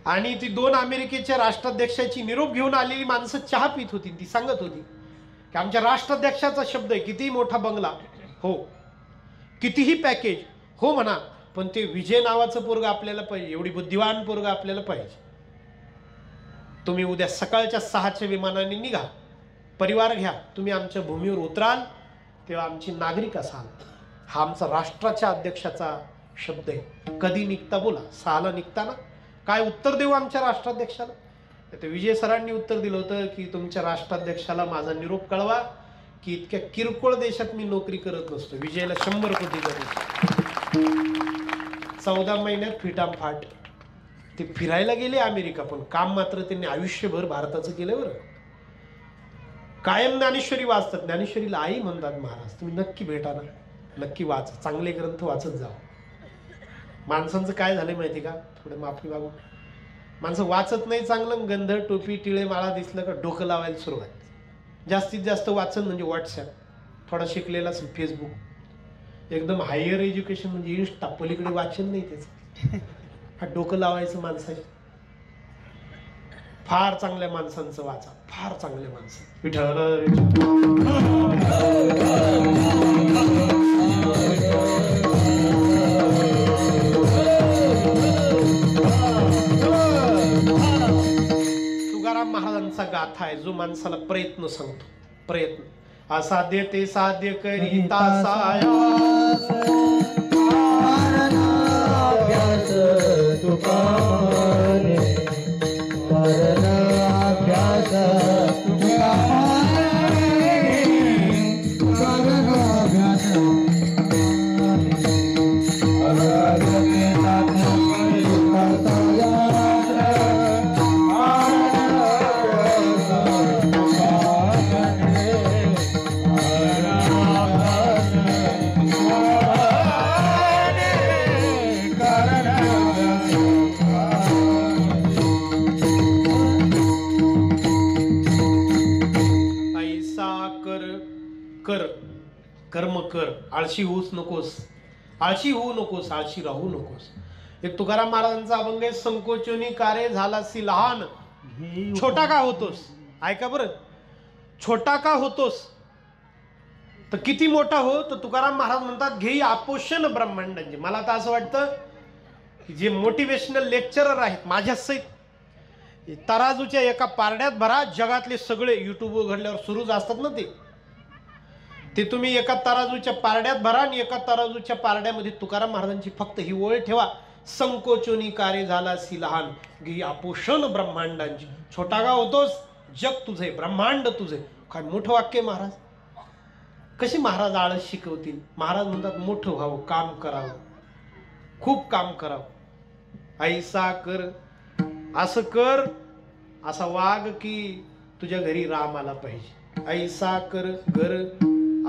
आणि ती 2 अमेरिकेच्या राष्ट्राध्यक्षाची निरोप घेऊन आलेली माणसं चहा पित होती. ती सांगत होती की आमच्या राष्ट्राध्यक्षाचा शब्द आहे, कितीही मोठा बंगला हो, कितीही पॅकेज हो म्हणा, पण ते विजय नावाचं पोरग आपल्याला पाहिजे, एवढी बुद्धिवान पोरग आपल्याला पाहिजे. तुम्ही उद्या सकाळच्या 6च्या विमानाने निघा, परिवार घ्या, तुम्ही आमच्या भूमीवर उतराल तेव्हा आमची नागरिक असाल. हा आमचा राष्ट्राच्या अध्यक्षाचा शब्द आहे. कधी निघता बोला, 6ला निघताना काय उत्तर देऊ आमच्या राष्ट्राध्यक्षाला? ते विजय सरांनी उत्तर दिलं होतं की तुमच्या राष्ट्राध्यक्षाला माझा निरोप कळवा की इतक्या किरकोळ देशात मी नोकरी करत नसतो. विजयला 100 कोटी गरज. 14 महिन्यात फिटामफाट ते फिरायला गेले अमेरिका, पण काम मात्र त्यांनी आयुष्यभर भारताचं केलं. बरं, कायम ज्ञानेश्वरी वाचतात, ज्ञानेश्वरीला आई म्हणतात महाराज. तुम्ही नक्की भेटा ना, नक्की वाचा, चांगले ग्रंथ वाचत जावा. माणसांचं काय झालंय माहिती का, थोडं माफी मागून, माणसं वाचत नाही चांगलं, गंध टोपी टिळे माळा दिसलं का डोकं लावायला सुरुवात. जास्तीत जास्त वाचन म्हणजे व्हॉट्सॲप, थोडा शिकलेला असेल फेसबुक, एकदम हायर एज्युकेशन म्हणजे इंस्टा, पलीकडे वाचन नाही त्याचं. हा डोकं लावायचं माणसाचे. फार चांगल्या माणसांचं वाचा, फार चांगल्या माणसं. विठ्ठल तुकाराम महाराजांचा गाथा आहे जो माणसाला प्रयत्न सांगतो. प्रयत्न असाध्य ते साध्य करीता सायास, तुकारे कर्म कर, आळशी होऊच नकोस, आळशी होऊ नकोस, आळशी राहू नकोस. एक तुकाराम महाराजांचा अभंग आहे, संकोचोनी कारे झालासी लहान, छोटा का होतोस. ऐका बरं, छोटा का होतोस तर किती मोठा हो. तर तुकाराम महाराज म्हणतात, घेई आपोषण ब्रह्मांडांचे. मला तर असं वाटतं की जे मोटिवेशनल लेक्चरर आहेत माझ्या सहित तराजूच्या एका पारड्यात भरा, जगातले सगळे युट्यूब उघडल्यावर सुरूच असतात ना ते तुम्ही एका तराजूच्या पारड्यात भरा आणि एका तराजूच्या पारड्यामध्ये तुकाराम महाराजांची फक्त ही ओळ ठेवा, संकोचोनी कार्य झालासी लहान, घे आपोषण ब्रह्मांडांची. छोटा का होतोस, जग तुझे, ब्रह्मांड तुझे. काय मोठं वाक्य महाराज. कशी महाराज आळस शिकवतील. महाराज म्हणतात मोठं व्हावं, काम करावं, खूप काम करावं. ऐसा कर, असं कर, असा वाग की तुझ्या घरी राम आला पाहिजे. ऐसा कर घर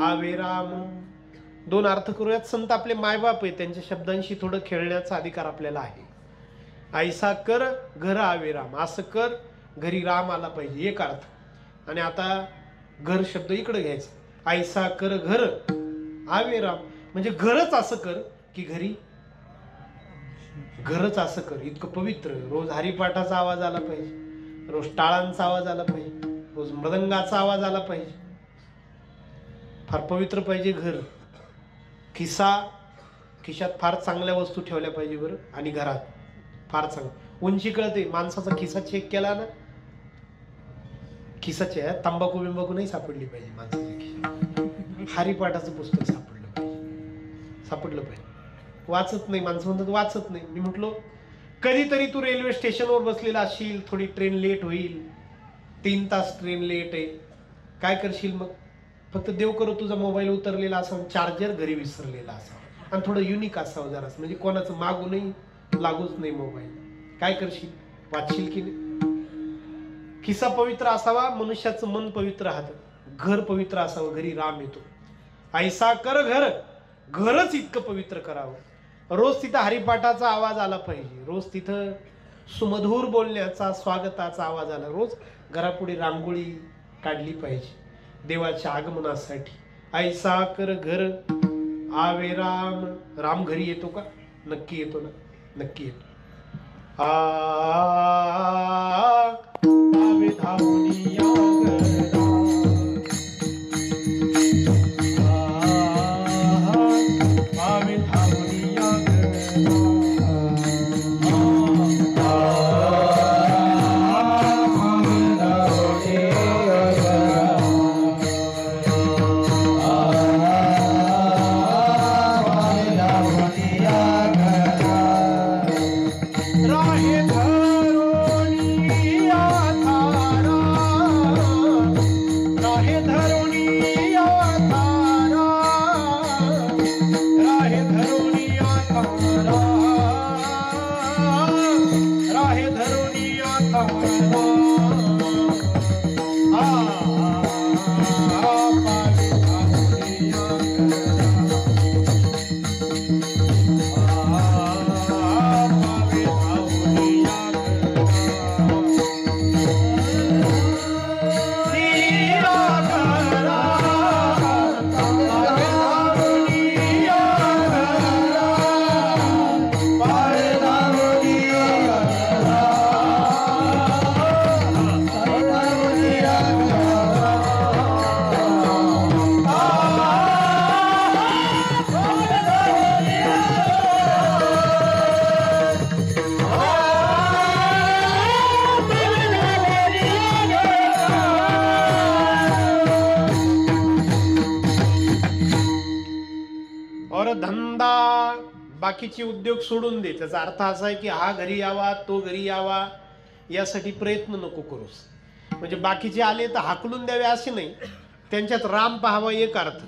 आवे राम. दोन अर्थ करूयात. संत आपले मायबाप आहे, त्यांच्या शब्दांशी थोडं खेळण्याचा अधिकार आपल्याला आहे. ऐसा कर घर आवे राम, असं कर घरी राम आला पाहिजे, एक अर्थ. आणि आता घर शब्द इकडे घ्यायचा. ऐसा कर घर आवे राम म्हणजे घरच असं कर की घरी, घरच असं कर इतकं पवित्र. रोज हरिपाठाचा आवाज आला पाहिजे, रोज टाळांचा आवाज आला पाहिजे, रोज मृदंगाचा आवाज आला पाहिजे. फार पवित्र पाहिजे घर. खिशात फार चांगल्या वस्तू ठेवल्या पाहिजे बरं. आणि घरात फार चांगलं उंची कळते. माणसाचा खिसा चेक केला ना, खिसाचे तंबाखू बिंबाखू नाही सापडली पाहिजे माणसाच्या खिशात. हरिपाठाचं पुस्तक सापडलं पाहिजे. वाचत नाही माणसं म्हणतात, वाचत नाही. मी म्हटलो कधीतरी तू रेल्वे स्टेशनवर बसलेला असशील, थोडी ट्रेन लेट होईल, 3 तास ट्रेन लेट आहे, काय करशील मग? फक्त देव करो तुझा मोबाईल उतरलेला असावा, चार्जर घरी विसरलेला असावा आणि थोडं युनिक असावं जरा, म्हणजे कोणाचं मागूनही लागूच नाही मोबाईल. काय करशील? वाचशील की नाही? खिसा पवित्र असावा, मनुष्याचं मन पवित्र राहतं, घर पवित्र असावं, घरी राम येतो. ऐसा कर घर, घरच इतकं पवित्र करावं. रोज तिथं हरिपाठाचा आवाज आला पाहिजे, रोज तिथं सुमधूर बोलण्याचा, स्वागताचा आवाज आला, रोज घरापुढे रांगोळी काढली पाहिजे देवाच्या आगमनासाठी. ऐसा कर घर आवे राम. राम घरी येतो का? नक्की येतो ना, नक्की येतो. आवे धावून या घरा, आवे धावून या बाकीचे उद्योग सोडून दे. त्याचा अर्थ असा आहे की हा घरी यावा, तो घरी यावा, यासाठी प्रयत्न नको करूस. म्हणजे बाकीचे आले तर हाकलून द्यावे असे नाही, त्यांच्यात राम पाहावा एक अर्थ.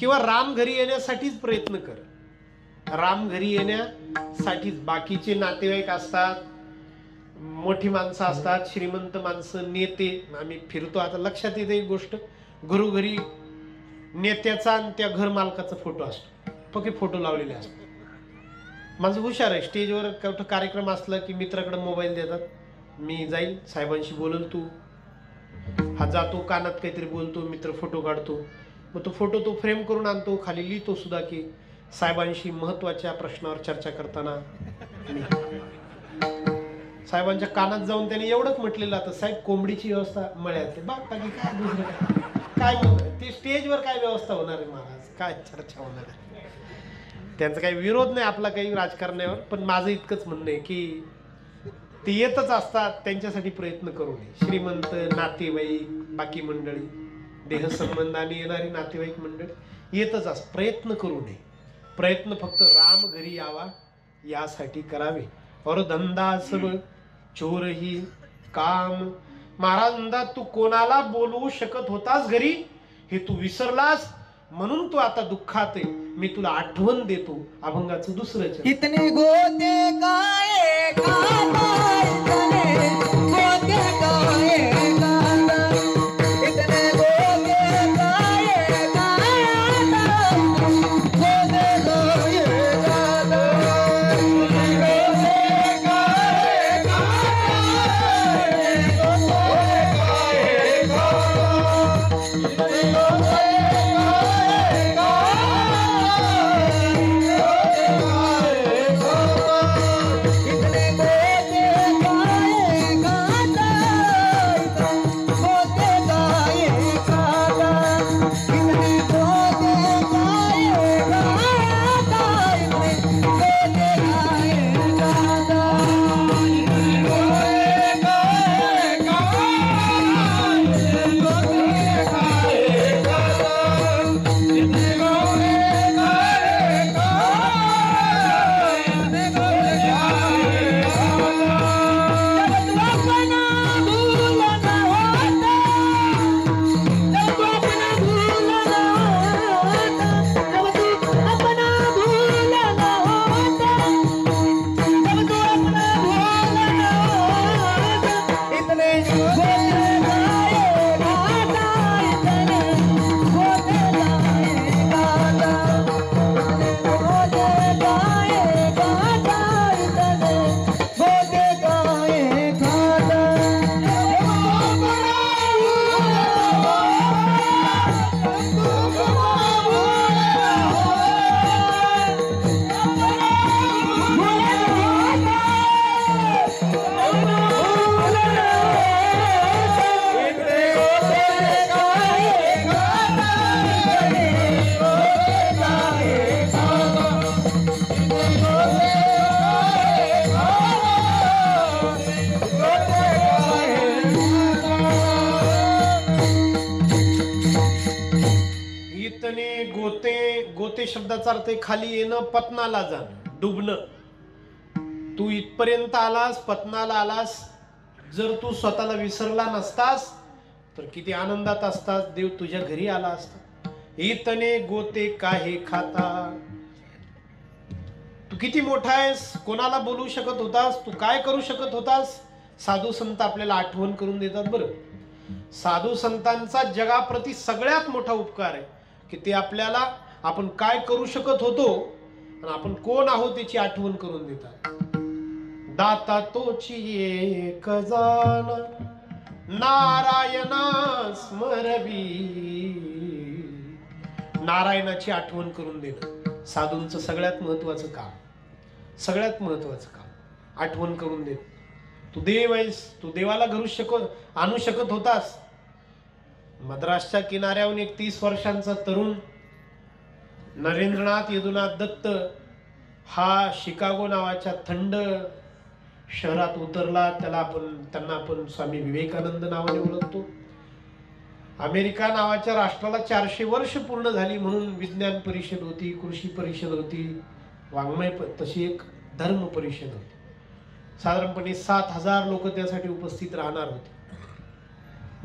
किंवा राम घरी येण्यासाठीच प्रयत्न कर. राम घरी येण्यासाठीच. बाकीचे नातेवाईक असतात, मोठी माणसं असतात, श्रीमंत माणसं, नेते. आम्ही फिरतो आता, लक्षात येते एक गोष्ट, घरोघरी नेत्याचा आणि त्या घर मालकाचा फोटो असतो, पक्के फोटो लावलेले असतात. माझं हुशार आहे, स्टेजवर कुठं कार्यक्रम असला की मित्राकडे मोबाईल देतात, मी जाईल साहेबांशी बोलल, तू हा जातो कानात काहीतरी बोलतो, मित्र फोटो काढतो. मग तो फोटो तो फ्रेम करून आणतो, खाली लिहितो सुद्धा की साहेबांशी महत्वाच्या प्रश्नावर चर्चा करताना मी. साहेबांच्या कानात जाऊन त्याने एवढंच म्हटलेलं आता, साहेब कोंबडीची व्यवस्था मळ्यात बाकी काय दुसरं काय ते स्टेजवर काय व्यवस्था होणार आहे महाराज, काय चर्चा होणार आहे. त्यांचा काही विरोध नाही आपला काही राजकारणावर, पण माझं इतकंच म्हणणं आहे की ते येतच असतात, त्यांच्यासाठी प्रयत्न करू नये. श्रीमंत, नातेवाईक, बाकी मंडळी, देहसंबंधाने येणारी नातेवाईक मंडळी येतच असतात, प्रयत्न करू नये. प्रयत्न फक्त राम घरी यावा यासाठी करावे. और धंदा सब चोरही काम. महाराज म्हणतात, तू कोणाला बोलवू शकत होतास घरी हे तू विसरलास, म्हणून तू आता दुःखात आहे. मी तुला आठवण देतो अभंगाचं दुसरं चरण. इतने गोते गाये गाता, इतने गोते गाये गाता, इतने गोते गाये गाता, गोते गाये गाता, इतने गोते गाये गोते शब्दाचा अर्थ खाली येणं, पतनाला जाणं, डुबणं. तू इथपर्यंत आलास, पतनाला आलास. जर तू स्वतःला विसरला नसतास तर किती आनंदात असतास, देव तुझ्या घरी आला असता. इतने गोते काहे खाता. तू किती मोठा आहेस, कोणाला बोलू शकत होतास, तू काय करू शकत होतास. साधू संत आपल्याला आठवण करून देतात. बरं, साधू संतांचा जगाप्रती सगळ्यात मोठा उपकार आहे की ते आपल्याला आपण काय करू शकत होतो आणि आपण कोण आहोत त्याची आठवण करून देतात. दाता तोची एक जाना, नारायणा स्मरवी. नारायणाची आठवण करून देणं साधूंचं सगळ्यात महत्वाचं काम, सगळ्यात महत्वाचं काम आठवण करून देणं. तू देव आहेस, तू देवाला आणू शकत होतास. मद्रासच्या किनाऱ्याहून एक 30 वर्षांचा तरुण नरेंद्रनाथ यदुनाथ दत्त हा शिकागो नावाच्या थंड शहरात उतरला. त्यांना आपण स्वामी विवेकानंद नावाने ओळखतो. अमेरिका नावाच्या राष्ट्राला 400 वर्ष पूर्ण झाली म्हणून विज्ञान परिषद होती, कृषी परिषद होती, वाङ्मय तशी एक धर्म परिषद होती. साधारणपणे 7,000 लोक त्यासाठी उपस्थित राहणार होते.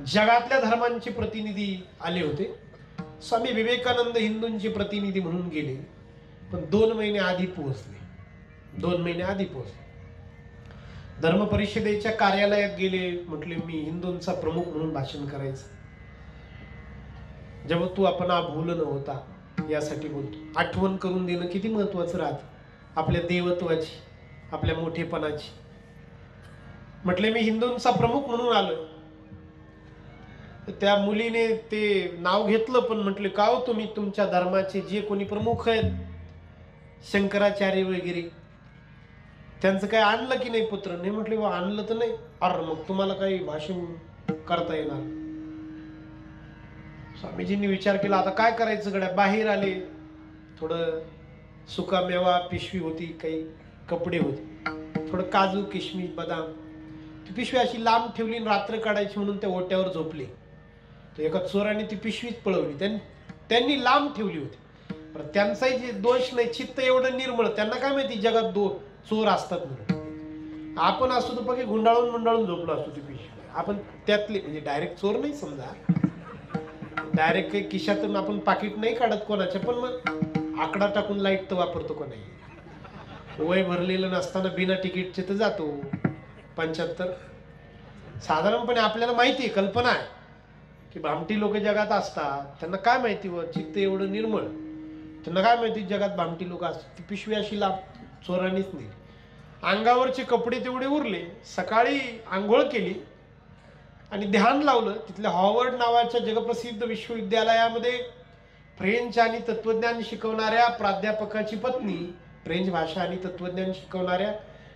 जगातल्या धर्मांचे प्रतिनिधी आले होते. स्वामी विवेकानंद हिंदूंचे प्रतिनिधी म्हणून गेले, पण 2 महिने आधी पोहोचले. 2 महिने आधी पोहोचले. धर्म परिषदेच्या कार्यालयात गेले. म्हटले मी हिंदूंचा प्रमुख म्हणून भाषण करायचं. जेव्हा तू अपना भूल न होता यासाठी बोलतो. आठवण करून देणं किती महत्वाचं राहतं आपल्या देवत्वाची, आपल्या मोठेपणाची. म्हटले मी हिंदूंचा प्रमुख म्हणून आलो. त्या मुलीने ते नाव घेतलं, पण म्हटले का हो तुम्ही तुमच्या धर्माचे जे कोणी प्रमुख आहेत शंकराचार्य वगैरे त्यांचं काय आणलं की नाही पुत्र? नाही म्हटले बा आणलं तर नाही. अरे मग तुम्हाला काही भाषण करता येणार? स्वामीजींनी विचार केला आता काय करायचं गड्या. बाहेर आले, थोडं सुकामेवा पिशवी होती, काही कपडे होते, थोडं काजू किशमिश बदाम, ती पिशवी अशी लांब ठेवली आणि रात्र काढायची म्हणून त्या ओट्यावर झोपले. तर एका चोराने ती पिशवीच पळवली. त्यांनी लांब ठेवली होती. पण त्यांचाही जे दोष नाही, चित्त एवढं निर्मळ, त्यांना काय माहिती जगात चोर असतात म्हणून. आपण असतो तर बघे गुंडाळून मुंडाळून झोपलो असतो ती पिशवी. आपण त्यातले म्हणजे डायरेक्ट चोर नाही समजा, डायरेक्ट काही खिशातून आपण पाकिट नाही काढत कोणाच्या, पण मग आकडा टाकून लाईट तर वापरतो का नाही. वय भरलेलं नसताना बिना तिकीटचे तर जातो 75. साधारणपणे आपल्याला माहिती आहे, कल्पना आहे की भामटी लोक जगात असतात. त्यांना काय माहिती व चित्त एवढं निर्मळ, त्यांना काय माहिती जगात भामटी लोक असतात. ती पिशवी अशी लाभ चोरांनीच नेली. अंगावरचे कपडे तेवढे उरले. सकाळी आंघोळ केली आणि ध्यान लावलं. तिथल्या हॉवर्ड नावाच्या जगप्रसिद्ध विश्वविद्यालयामध्ये फ्रेंच आणि तत्वज्ञान शिकवणाऱ्या प्राध्यापकाची पत्नी, फ्रेंच भाषा आणि तत्वज्ञान शिकवणाऱ्या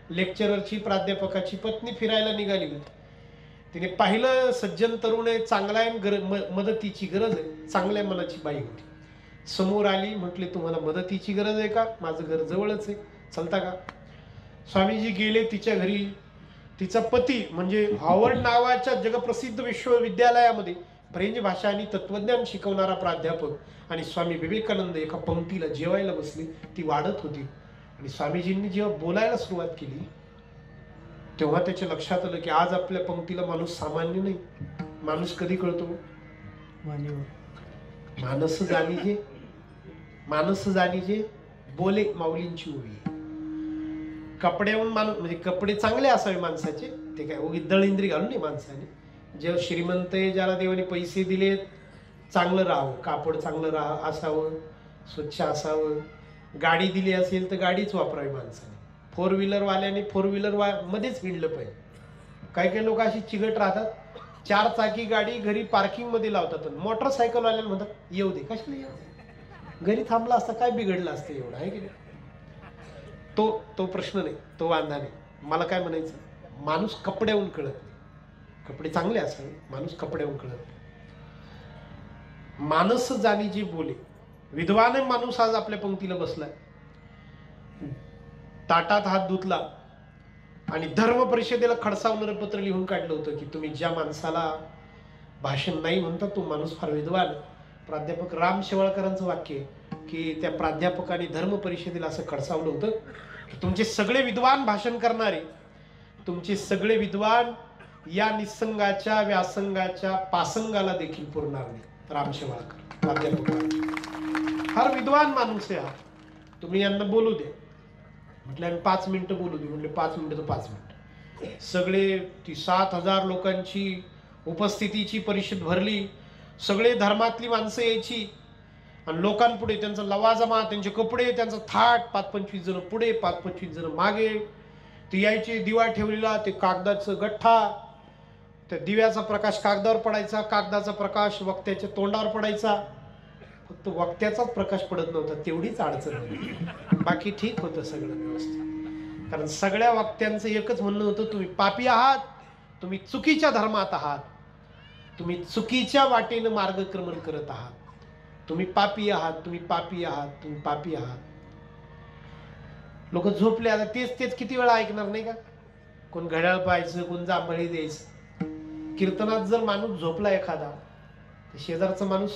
लेक्चररची प्राध्यापकाची पत्नी फिरायला निघाली होती. तिने पाहिलं सज्जन तरुण आहे, चांगला आहे, मदतीची गरज आहे, चांगल्या मनाची बाई होती. समोर आली, म्हटले तुम्हाला मदतीची गरज आहे का? माझं घर जवळच आहे, चलता का? स्वामीजी गेले तिच्या घरी. तिचा पती म्हणजे हॉवर्ड नावाच्या जगप्रसिद्ध विश्वविद्यालयामध्ये फ्रेंच भाषा आणि तत्वज्ञान शिकवणारा प्राध्यापक आणि स्वामी विवेकानंद एका पंक्तीला जेवायला बसले. ती वाढत होती आणि स्वामीजींनी जेव्हा बोलायला सुरुवात केली तेव्हा त्याच्या लक्षात आलं की आज आपल्या पंक्तीला माणूस सामान्य नाही. माणूस कधी कळतो? मानस जाणीजे, मानस जाणीजे बोले माऊलींची ओवी. कपड्याहून माणूस म्हणजे कपडे चांगले असावे माणसाचे, ते काय उगी दळिंद्री घालून नाही माणसाने. जेव्हा श्रीमंत आहे, ज्याला देवाने पैसे दिलेत, चांगलं राहावं, कापड चांगलं असावं, स्वच्छ असावं. गाडी दिली असेल तर गाडीच वापरावी माणसाने. फोर व्हीलर वाल्याने फोर व्हीलर मध्येच हिंडलं पाहिजे. काही काही लोक अशी चिगट राहतात, 4 चाकी गाडी घरी पार्किंग मध्ये लावतात. मोटरसायकल वाल्याला म्हणतात येऊ दे. कशाला येऊ दे? घरी थांबला असता काय बिघडलं असतं एवढं, आहे की नाही? तो प्रश्न नाही, तो वांधा नाही. मला काय म्हणायचं, माणूस कपड्याहून कळत नाही. कपडे चांगले असावे, माणूस कपड्याहून कळत नाही. मानस जाणी जी बोले. विद्वान माणूस आज आपल्या पंक्तीला बसलाय, ताटात हात धुतला आणि धर्म परिषदेला खडसावणारं पत्र लिहून काढलं होतं की तुम्ही ज्या माणसाला भाषण नाही म्हणता तो माणूस फार विद्वान. प्राध्यापक राम शेवाळकरांचं वाक्य आहे की त्या प्राध्यापकाने धर्म परिषदेला असं खडसावलं होतं की तुमचे सगळे विद्वान भाषण करणारे, तुमचे सगळे विद्वान या निसंगाच्या व्यासंगाच्या पासंगाला देखील पुरणार नाही. राम शेवाळकर प्राध्यापक फार विद्वान माणूस आहे हा, तुम्ही यांना बोलू दे. म्हटलं आम्ही 5 मिनिटं बोलू दे. म्हटले 5 मिनिटं तर 5 मिनिटं. सगळे ती 7,000 लोकांची उपस्थितीची परिषद भरली. सगळे धर्मातली माणसं यायची आणि लोकांपुढे त्यांचा लवाजमा, त्यांचे कपडे, त्यांचा थाट, 5-25 जण पुढे, 5-25 जण मागे. ते यायचे, दिवा ठेवलेला, ते कागदाचं गठ्ठा, त्या दिव्याचा प्रकाश कागदावर पडायचा, कागदाचा प्रकाश वक्त्याच्या तोंडावर पडायचा. फक्त वक्त्याचाच प्रकाश पडत नव्हता, तेवढीच अडचण होती. बाकी ठीक होतं सगळं व्यवस्थित. कारण सगळ्या वक्त्यांचं एकच म्हणणं होतं, तुम्ही पापी आहात, तुम्ही चुकीच्या धर्मात आहात, तुम्ही चुकीच्या वाटेनं मार्गक्रमण करत आहात, तुम्ही पापी आहात, तुम्ही पापी आहात, तुम्ही पापी आहात. लोक झोपले. आता तेच किती वेळा ऐकणार नाही का? कोण घड्याळ पाहायचं, कोण जांभळी द्यायचं. कीर्तनात जर माणूस झोपला एखादा, शेजारचा माणूस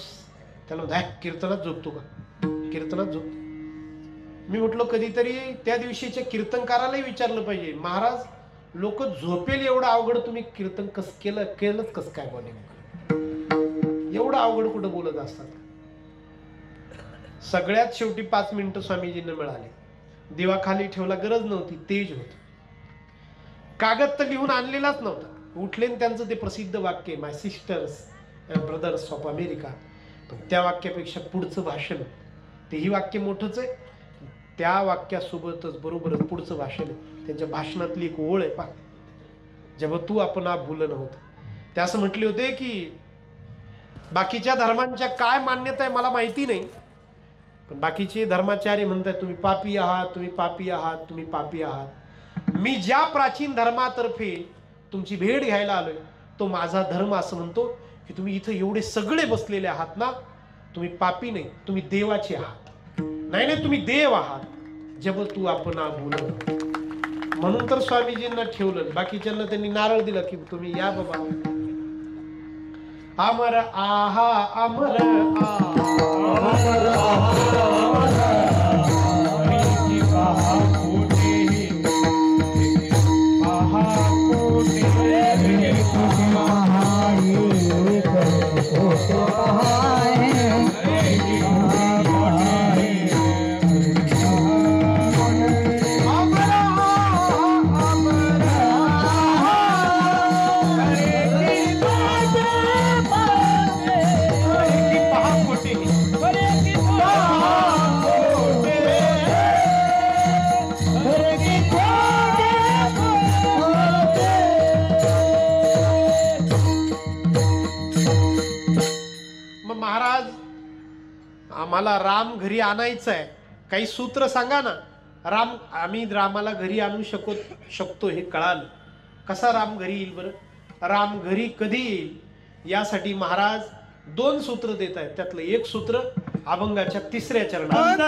त्याला म्हणतो कीर्तनात झोपतो का? कीर्तनात झोपतो. मी म्हटलो कधीतरी त्या दिवशीच्या कीर्तनकारालाही विचारलं पाहिजे, महाराज लोक झोपेल एवढं अवघड तुम्ही कीर्तन केलंच कसं काय बोले? एवढं अवघड कुठं बोलत असतात? सगळ्यात शेवटी 5 मिनिटं स्वामीजींना मिळाले. दिवा खाली ठेवला, गरज नव्हती, तेज होत. कागद तर लिहून आणलेलाच नव्हता. उठले त्यांचं ते प्रसिद्ध वाक्य, my sisters and brothers of America. पण त्या वाक्यापेक्षा पुढचं भाषण, तेही वाक्य मोठंच आहे, त्या वाक्यासोबतच बरोबरच पुढचं भाषण आहे. त्यांच्या भाषणातली एक ओळ आहे पा, जेव्हा तू आपण भूल नव्हतं. ते असं म्हटले होते की बाकीच्या धर्मांच्या काय मान्यता आहे मला माहिती नाही, पण बाकीचे धर्माचारी म्हणतात तुम्ही पापी आहात, तुम्ही पापी आहात, तुम्ही पापी आहात. मी ज्या प्राचीन धर्मातर्फे तुमची भेट घ्यायला आलोय तो माझा धर्म असं म्हणतो की तुम्ही इथं एवढे सगळे बसलेले आहात ना, तुम्ही पापी नाही, तुम्ही देवाचे आहात. नाही नाही, तुम्ही देव आहात. जब तू आपण बोल. म्हणून तर स्वामीजींना ठेवलं, बाकीच्यांना त्यांनी नारळ दिला की तुम्ही या बाबा. अमर आहा अमर आम्हाला राम घरी आणायचं आहे, काही सूत्र सांगा ना. आम्ही रामाला घरी आणू शकतो हे कळालं. कसा राम घरी येईल बरं? राम घरी कधी येईल यासाठी महाराज 2 सूत्र देत आहेत. त्यातलं एक सूत्र अभंगाच्या 3ऱ्या चरणात.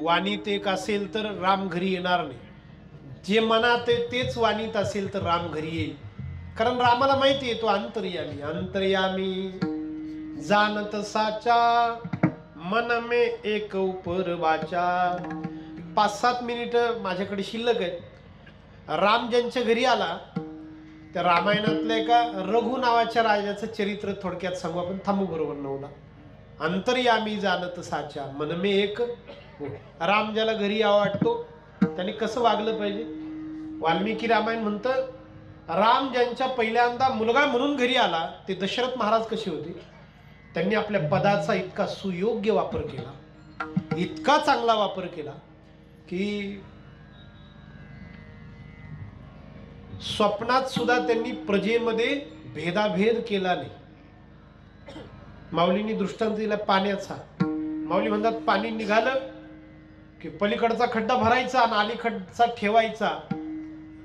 वाणीत एक असेल तर राम घरी येणार नाही. जे मनात आहे तेच वाणीत असेल तर राम घरी येईल. कारण रामाला माहिती आहे तो अंतर्यामी. अंतर्यामी जानत साचा मन में एक उपर वाचा. 5-7 मिनिट माझ्याकडे शिल्लक आहेत. राम ज्यांच्या घरी आला त्या रामायणातल्या एका रघु नावाच्या राजाचं चरित्र थोडक्यात सांगू आपण. थांबू बरोबर 9ला. अंतर्यामी जानत साचा मन में एक. राम ज्याला घरी यावा वाटतो त्याने कसं वागलं पाहिजे? वाल्मिकी रामायण म्हणतं राम ज्यांच्या पहिल्यांदा मुलगा म्हणून घरी आला ते दशरथ महाराज कसे होते? त्यांनी आपल्या पदाचा इतका सुयोग्य वापर केला, इतका चांगला वापर केला की स्वप्नात सुद्धा त्यांनी प्रजेमध्ये भेदाभेद केला नाही. माऊलींनी दृष्टांत दिला पाण्याचा. माऊली म्हणतात पाणी निघालं की पलीकडचा खड्डा भरायचा आणि अलीकडचा ठेवायचा.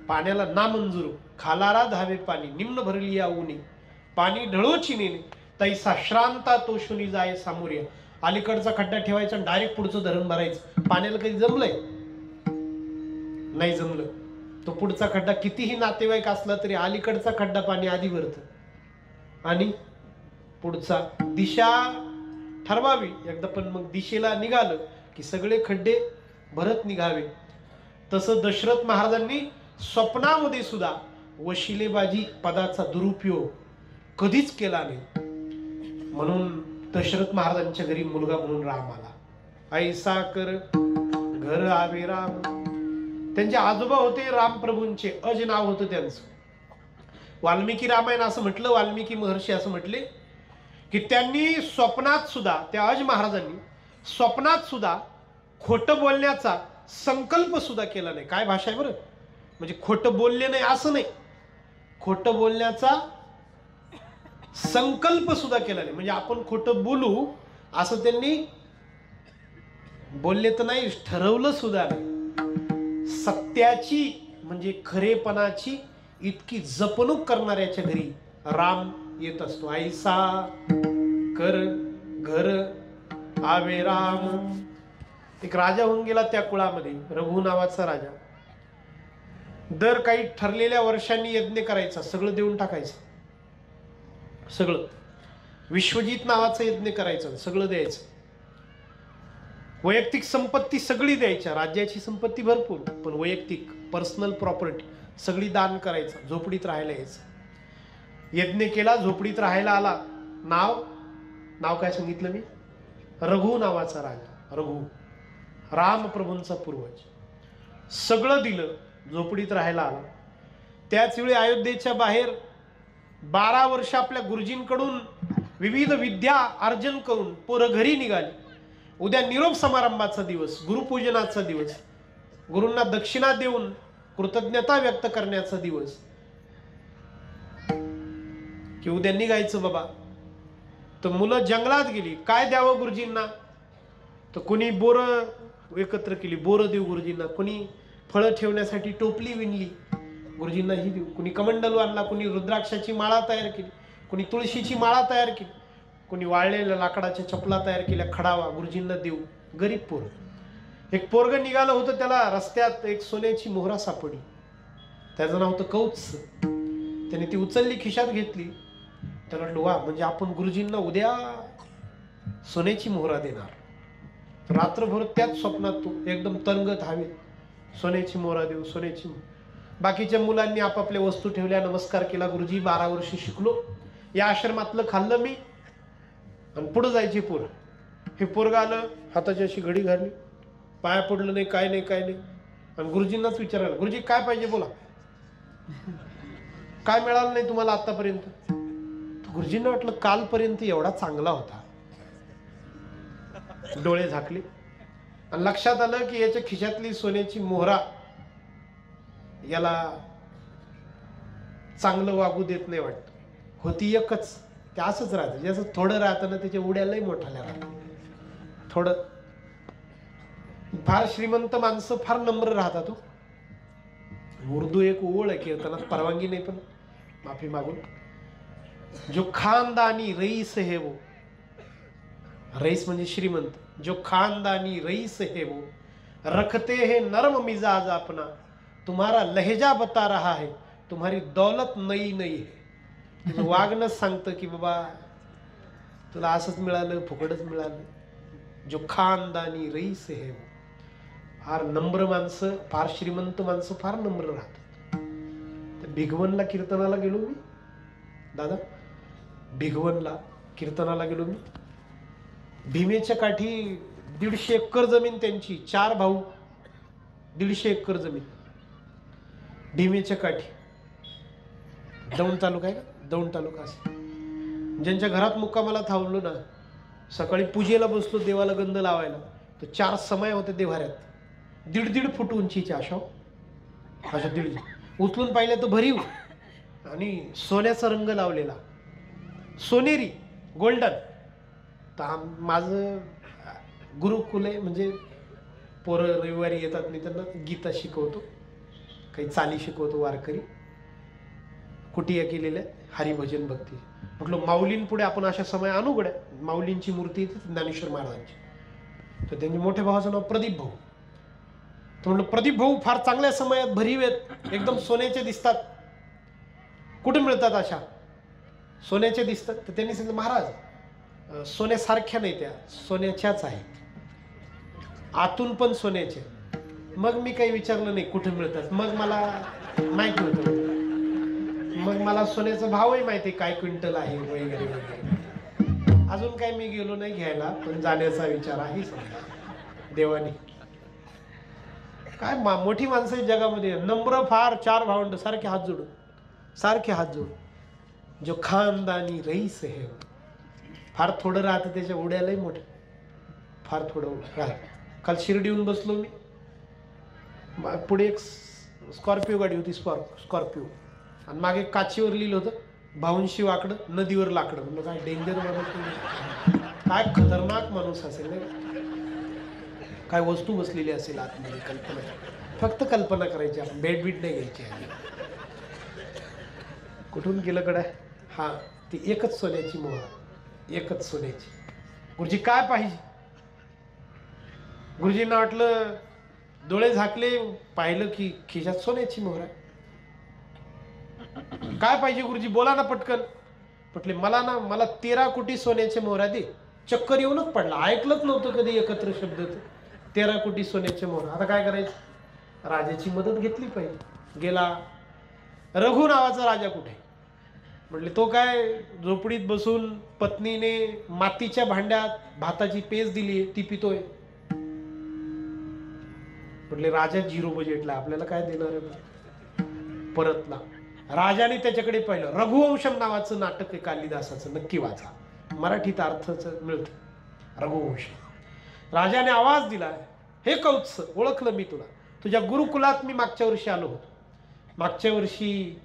पाण्याला नामंजूर खालारा धावे पाणी निम्न भरली या उनी पाणी ढळोची नेणे तैसा श्रांता तोषुनी जाय सामोर्य. अलीकडचा खड्डा ठेवायचा आणि डायरेक्ट पुढचं धरण भरायचं. पाण्याला कधी जमलंय? नाही जमलं. तो पुढचा खड्डा कितीही नातेवाईक असला तरी अलीकडचा खड्डा पाणी आधी भरतं आणि पुढचा दिशा ठरवावी एकदा. पण मग दिशेला निघालं की सगळे खड्डे भरत निघावे. तसं दशरथ महाराजांनी स्वप्नामध्ये सुद्धा वशिलेबाजी पदाचा दुरुपयोग कधीच केला नाही. म्हणून दशरथ महाराजांच्या घरी मुलगा म्हणून राम आला. ऐसा कर घर आवे राम. त्यांचे आजोबा होते रामप्रभूंचे, अज नाव होतं त्यांचं. वाल्मिकी रामायण असं म्हटलं, वाल्मिकी महर्षी असं म्हटले की त्यांनी स्वप्नात सुद्धा, त्या अज महाराजांनी स्वप्नात सुद्धा खोटं बोलण्याचा संकल्प सुद्धा केला नाही. काय भाषा आहे बरं, म्हणजे खोटं बोलले नाही असं नाही, खोटं बोलण्याचा संकल्प सुद्धा केला नाही. म्हणजे आपण खोटं बोलू असं त्यांनी बोलले तर नाही, ठरवलं सुद्धा नाही. सत्याची म्हणजे खरेपणाची इतकी जपणूक करणाऱ्याच्या घरी राम येत असतो. ऐसा कर घर आवे राम. एक राजा होऊन गेला त्या कुळामध्ये, रघु नावाचा राजा. दर काही ठरलेल्या वर्षांनी यज्ञ करायचा, सगळं देऊन टाकायचं, सगळं. विश्वजित नावाचा यज्ञ करायचा, सगळं द्यायचं. वैयक्तिक संपत्ती सगळी द्यायच्या, राज्याची संपत्ती भरपूर, पण वैयक्तिक पर्सनल प्रॉपर्टी सगळी दान करायचं. झोपडीत राहायला यायचं. यज्ञ केला, झोपडीत राहायला आला. नाव काय सांगितलं मी? रघु नावाचा राजा. रघु रामप्रभूंचा पूर्वज. सगळं दिलं, झोपडीत राहायला आला. त्याच वेळी अयोध्येच्या बाहेर 12 वर्ष आपल्या गुरुजींकडून विविध विद्या अर्जन करून पोरं घरी निघाली. उद्या निरोप समारंभाचा दिवस, गुरुपूजनाचा दिवस, गुरूंना दक्षिणा देऊन कृतज्ञता व्यक्त करण्याचा दिवस, की उद्या निघायचं बाबा. तर मुलं जंगलात गेली. काय द्यावं गुरुजींना? तर कोणी बोरं एकत्र केली, बोरं देऊ गुरुजींना. कोणी फळं ठेवण्यासाठी टोपली विणली, गुरुजींना ही देऊ. कोणी कमंडलू आणला, कोणी रुद्राक्षाची माळा तयार केली, कोणी तुळशीची माळा तयार केली, कोणी वाळलेल्या लाकडाच्या चपला तयार केल्या, खडावा गुरुजींना देऊ. गरीब पोर. एक पोरग निघालं होतं, त्याला रस्त्यात एक सोन्याची मोहरा सापडली. त्याचं नाव होतं कौत्स. त्याने ती उचलली, खिशात घेतली. त्याला वाटलं वा, म्हणजे आपण गुरुजींना उद्या सोन्याची मोहरा देणार. रात्रभर त्याच स्वप्नात तो एकदम तरंगत हवेत, सोन्याची मोहरा देऊ, सोन्याची. बाकीच्या मुलांनी आपापल्या वस्तू ठेवल्या, नमस्कार केला. गुरुजी 12 वर्ष शिकलो, या आश्रमातलं खाल्लं मी, आणि पुढे जायची पोर. हे पोरग आलं, हाताची अशी घडी घालली, पाया पडलं नाही, काय नाही, काय नाही. आणि गुरुजींनाच विचारायला, गुरुजी काय पाहिजे बोला, काय मिळालं नाही तुम्हाला आतापर्यंत? गुरुजींना वाटलं कालपर्यंत एवढा चांगला होता. डोळे झाकले आणि लक्षात आलं की याच्या खिशातली सोन्याची मोहरा याला चांगलं वागू देत नाही वाटतं. होती एकच, ते असंच राहतं. जसं थोडं राहतं ना, त्याच्या उड्यालाही मोठाल्या राहतं. थोडं. फार श्रीमंत माणसं फार नम्र राहतात. उर्दू एक ओळ आहे, कीर्तनात परवानगी नाही पण माफी मागून. जो खानदानी रईस है वो, रईस म्हणजे श्रीमंत. जो खानदानी रईस है वो रखते हैं नरम मिजाज अपना, तुम्हारा लहजा बता रहा है तुम्हारी दौलत नई नई है. वागणं सांगतं की बाबा तुला असंच मिळालं, फुकटच मिळालं. जो खानदानी रईस है वो. फार नम्र माणसं, फार श्रीमंत माणसं फार नम्र राहतात. तर भिगवणला कीर्तनाला गेलो मी, दादा भिगवणला कीर्तनाला गेलो मी. भीमेच्या काठी 150 एकर जमीन त्यांची, 4 भाऊ, 150 एकर जमीन भीमेच्या काठी. दौंड तालुका आहे का, दौंड तालुका. असं ज्यांच्या घरात मुक्कामाला थांबलो ना, सकाळी पूजेला बसलो, देवाला गंध लावायला, तर 4 समय होते देव्हाऱ्यात, 1.5 फूट उंचीच्या. अशा 1.5 उचलून पाहिल्या तर भरीव, आणि सोन्याचा रंग लावलेला, सोनेरी, गोल्डन. तर माझं गुरुकुल आहे, म्हणजे पोरं रविवारी येतात, मी त्यांना गीता शिकवतो, काही चाली शिकवतो, वारकरी कुटिया केलेल्या हरिभजन भक्ती. म्हटलं माऊलींपुढे आपण अशा समय आणू गड्या. माऊलींची मूर्ती ज्ञानेश्वर महाराजांची, तर त्यांच्या मोठ्या भावाचं नाव प्रदीप भाऊ. तर म्हटलं प्रदीप भाऊ फार चांगल्या समयात भरीव आहेत, एकदम सोन्याचे दिसतात, कुठे मिळतात अशा? सोन्याचे दिसतात. तर त्यांनी सांगितलं महाराज सोन्यासारख्या नाही, त्या सोन्याच्याच आहेत, आतून पण सोन्याचे. मग मी काही विचारलं नाही कुठे मिळतात, मग मला माहिती होतं, मग मला सोन्याचा भावही माहिती काय क्विंटल आहे वगैरे वगैरे. अजून काही मी गेलो नाही घ्यायला, पण जाण्याचा विचार आहे समजा देवानी. काय मोठी माणसं आहेत जगामध्ये, नम्र फार, 4 भावंड सारखे हात जोडून, सारखे हात जोडून, जो खानदानी रईस है. फार थोडं राहतं त्याच्या उड्यालाही मोठं, फार थोडं राहतं. काल शिर्डीहून बसलो मी, पुढे एक स्कॉर्पिओ गाडी होती, स्कॉर्पिओ, आणि मागे काचीवर लिहिलं होतं भाऊंशी वाकडं, नदीवर लाकडं. म्हणलं काय डेंजर माणूस, काय खतरनाक माणूस असेल नाही, काय वस्तू बसलेली असेल आतमध्ये. कल्पना, फक्त कल्पना करायची, आपण बेट बीट नाही घ्यायची. कुठून गेलं कडे? हा, ती एकच सोन्याची मोहर, एकच सोन्याची. गुरुजी काय पाहिजे? गुरुजींना वाटलं, डोळे झाकले, पाहिलं की खिशात सोन्याची मोहर आहे. काय पाहिजे गुरुजी, बोला ना पटकन. म्हटले मला 13 कोटी सोन्याचे मोहरा दे. चक्कर येऊनच पडला, ऐकलंच नव्हतं कधी एकत्र शब्द. 13 कोटी सोन्याचे मोहर. आता काय करायचं? राजाची मदत घेतली पाहिजे. गेला, रघु नावाचा राजा कुठे? म्हटले तो काय झोपडीत बसून पत्नीने मातीच्या भांड्यात भाताची पेज दिली, ती पितोय. म्हटले राजा 0 बजेटला, आपल्याला काय देणार आहे? परतला. राजाने त्याच्याकडे पाहिलं. रघुवंशम नावाचं नाटक आहे कालिदासाचं, नक्की वाचा, मराठीत अर्थच मिळतं, रघुवंशम. राजाने आवाज दिला, हे कौत्स, ओळखलं मी तुला, तुझ्या गुरुकुलात मी मागच्या वर्षी आलो होतो. मागच्या वर्षी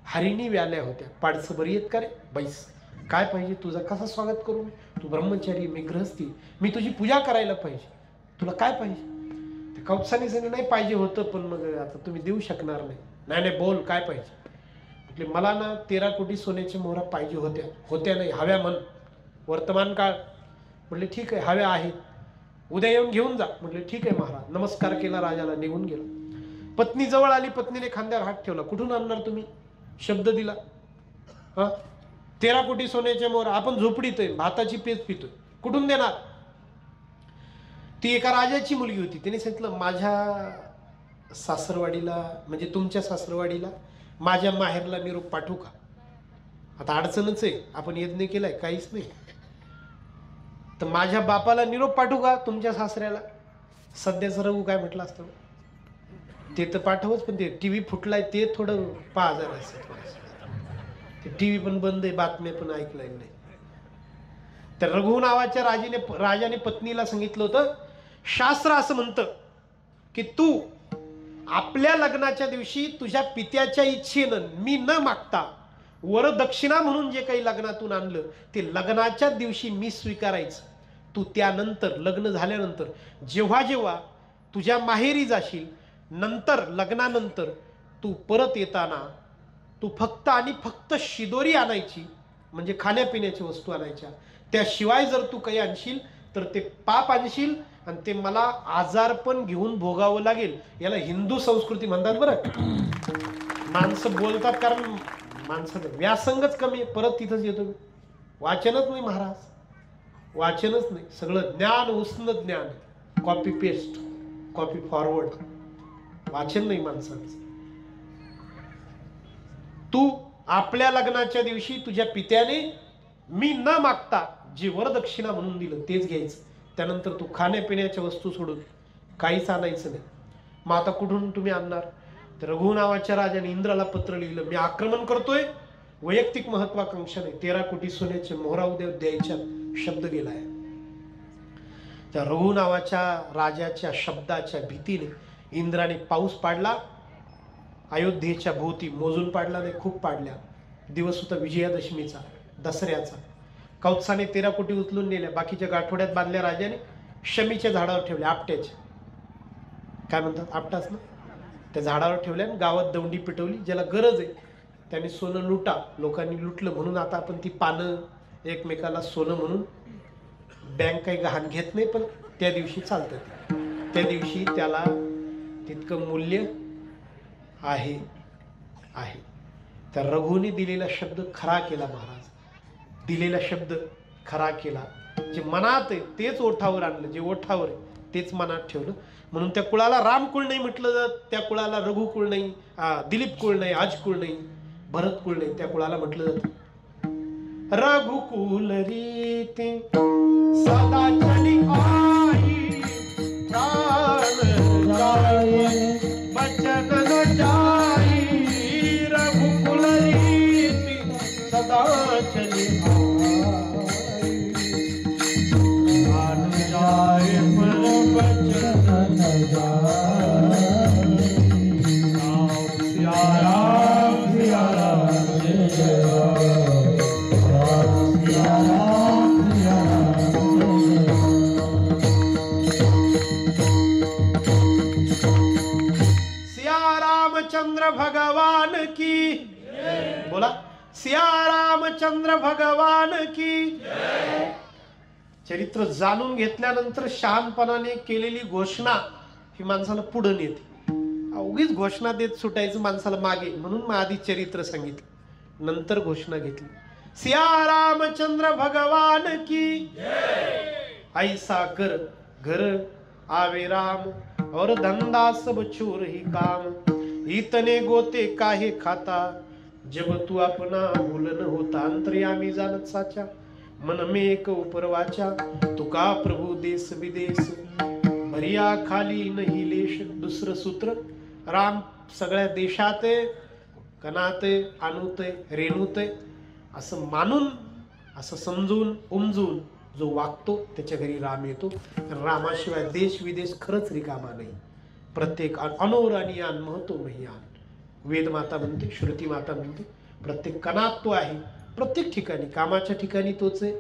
हरिणी व्याल्या होत्या, पाडसं बरी आहेत का रे? बैस, काय पाहिजे तुझं, कसं स्वागत करू? तू ब्रह्मचारी, मी गृहस्थी, मी तुझी पूजा करायला पाहिजे, तुला काय पाहिजे? ते कौत्साने सांगितलं नाही पाहिजे होतं, पण मग आता तुम्ही देऊ शकणार नाही. नाही बोल काय पाहिजे? म्हटले मला ना 13 कोटी सोन्याच्या मोहरा पाहिजे होत्या. होत्या नाही, हव्या म्हण, वर्तमान काळ. म्हटले ठीक आहे, हव्या आहेत, उद्या येऊन घेऊन जा. म्हटले ठीक आहे महाराज. नमस्कार केला राजाला, निघून गेला. पत्नी जवळ आली, पत्नीने खांद्यावर हात ठेवला. कुठून आणणार तुम्ही? शब्द दिला. हा, 13 कोटी सोन्याच्या मोहरा, आपण झोपडीत आहे, भाताची पेज पितोय, कुठून देणार? ती एका राजाची मुलगी होती. तिने सांगितलं माझ्या सासरवाडीला, म्हणजे तुमच्या सासरवाडीला, माझ्या माहेरला निरोप पाठवू का? आता अडचणच आहे, आपण यज्ञ केलाय, काहीच नाही, तर माझ्या बापाला निरोप पाठवू का तुमच्या सासऱ्याला? सध्याचं रघु काय म्हटलं असतं, ते तर पाठवच, पण ते टीव्ही फुटलाय ते थोडं 5000 असं थोडंसं, ते टीव्ही पण बंद आहे, बातम्या पण ऐकलाय नाही. तर रघु नावाच्या राजाने पत्नीला सांगितलं होतं, शास्त्र असं म्हणतं की तू आपल्या लग्नाच्या दिवशी तुझ्या पित्याच्या इच्छेनं, मी न मागता, वरदक्षिणा म्हणून जे काही लग्नातून आणलं ते लग्नाच्या दिवशी मी स्वीकारायचं. तू त्यानंतर, लग्न झाल्यानंतर, जेव्हा जेव्हा तुझ्या माहेरी जाशील, नंतर लग्नानंतर तू परत येताना तू फक्त आणि फक्त शिदोरी आणायची, म्हणजे खाण्यापिण्याच्या वस्तू आणायच्या. त्याशिवाय जर तू काही आणशील तर ते पाप आणशील आणि ते मला आजारपण घेऊन भोगावं लागेल. याला हिंदू संस्कृती म्हणतात. बरं, माणसं बोलतात कारण माणसाचं व्यासंगच कमी आहे. परत तिथंच येतो मी, वाचनच नाही महाराज, वाचनच नाही, सगळं ज्ञान उष्ण ज्ञान, कॉपी पेस्ट, कॉपी फॉरवर्ड, वाचन नाही माणसाचं. तू आपल्या लग्नाच्या दिवशी तुझ्या पित्याने मी न मागता जे वरदक्षिणा म्हणून दिलं तेच घ्यायचं. त्यानंतर तू खाण्यापिण्याच्या वस्तू सोडून काहीच आणायचं नाही. मग आता कुठून तुम्ही आणणार? तर रघु नावाच्या राजाने इंद्राला पत्र लिहिलं, मी आक्रमण करतोय, वैयक्तिक महत्वाकांक्षा नाही, 13 कोटी सोन्याचे मोहरा उद्या द्यायच्या शब्द गेलाय. त्या रघु नावाच्या राजाच्या शब्दाच्या भीतीने इंद्राने पाऊस पाडला. अयोध्येच्या भोवती मोजून पाडला नाही, खूप पाडल्या. दिवस होता विजयादशमीचा, दसऱ्याचा. कौत्साने 13 कोटी उचलून नेल्या, बाकीच्या गाठोड्यात बांधल्या राजाने, शमीच्या झाडावर ठेवल्या, आपट्याच्या, काय म्हणतात आपटाच ना, त्या झाडावर ठेवल्या आणि गावात दौंडी पिटवली. ज्याला गरज आहे त्याने सोनं लुटा. लोकांनी लुटलं म्हणून आता आपण ती पानं एकमेकाला सोनं म्हणून, बँक काही गहाण घेत नाही, पण त्या दिवशी चालतं ते. त्या दिवशी त्याला तितकं मूल्य आहे. त्या रघुने दिलेला शब्द खरा केला महाराज, दिलेला शब्द खरा केला. जे मनात आहे तेच ओठावर आणलं, जे ओठावर आहे तेच मनात ठेवलं. म्हणून त्या कुळाला राम कुळ नाही म्हटलं जात, त्या कुळाला रघु कुळ नाही, दिलीप कुळ नाही, आज कुळ नाही, भरत कुळ नाही, त्या कुळाला म्हटलं जात रघुकुल रीती सदा चली आई, प्राण जाए बचन न जाई, रघुकुल रीती सदा चली आई, प्राण जाए पर बचन न जाए। सिया राम जय जय राम, सिया राम जय सिया रामचंद्र भगवान की, बोला सिया रामचंद्र भगवान की। चरित्र जाणून घेतल्यानंतर शहाणपणाने केलेली घोषणा ही माणसाला पुढे नेते. उगीच घोषणा देत सुटायचं माणसाला मागे, म्हणून मग आधी चरित्र सांगितलं, नंतर घोषणा घेतली. सिया रामचंद्र भगवान की, ऐसा कर घर आवे राम, और धंधा सब चोर ही काम, इतने गोते काहे खाता, जब तू अपना भूलन होता, अंतर्यामी जानत साचा, मन में एक उपरवाचा, तुका प्रभु देश विदेश, भरिया खाली नाही लेश. दुसरं सूत्र, राम सगळ्या देशात आहे, कणात आहे, आणूत आहे, रेणूत आहे, असं मानून, असं समजून उमजून जो वागतो त्याच्या घरी राम येतो. रामाशिवाय देश विदेश खरंच रिकामा नाही. प्रत्येक अनोर आणि यान महत्व महियान, वेद माता म्हणते, श्रुती माता म्हणते, प्रत्येक कणात तो आहे, प्रत्येक ठिकाणी, कामाच्या ठिकाणी तोच आहे,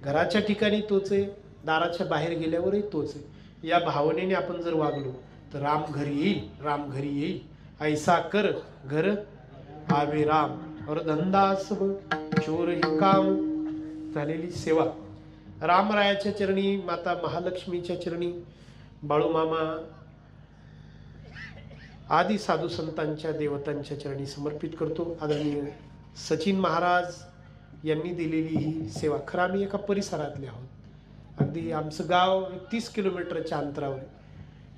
घराच्या ठिकाणी तोच आहे, दाराच्या बाहेर गेल्यावरही तोच आहे. या भावनेने आपण जर वागलो तर राम घरी येईल, राम घरी येईल. ऐसा कर घर आवे राम, और धंदा सब चोर ही काम. झालेली सेवा रामरायाच्या चरणी, माता महालक्ष्मीच्या चरणी, बाळूमामा आदी साधू संतांच्या देवतांच्या चरणी समर्पित करतो. आदरणीय सचिन महाराज यांनी दिलेली ही सेवा. खरं आम्ही एका परिसरातले आहोत, अगदी आमचं गाव 30 किलोमीटरच्या अंतरावर आहे.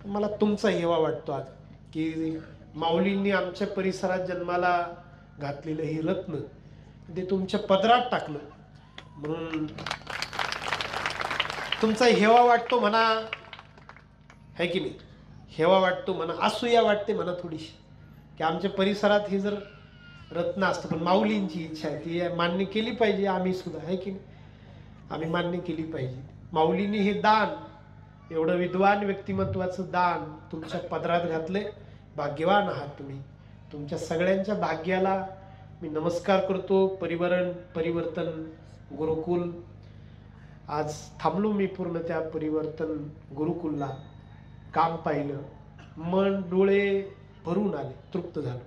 मला तुमचा हेवा वाटतो आज की माऊलींनी आमच्या परिसरात जन्माला घातलेलं हे रत्न ते तुमच्या पदरात टाकलं, म्हणून तुमचा हेवा वाटतो म्हणा, है की नाही? हेवा वाटतो म्हणा, असूया वाटते म्हणा थोडीशी, की आमच्या परिसरात हे जर रत्न असतं. पण माऊलींची इच्छा आहे ती मान्य केली पाहिजे, आम्ही सुद्धा, है की नाही? आम्ही मान्य केली पाहिजे. माऊलींनी हे दान, एवढं विद्वान व्यक्तिमत्वाचं दान तुमच्या पदरात घातले. भाग्यवान आहात तुम्ही. तुमच्या सगळ्यांच्या भाग्याला मी नमस्कार करतो. परिवर्तन गुरुकुल, आज थांबलो मी पूर्ण त्या परिवर्तन गुरुकुलला, काम पाहिलं, मन डोळे भरून आले, तृप्त झालो.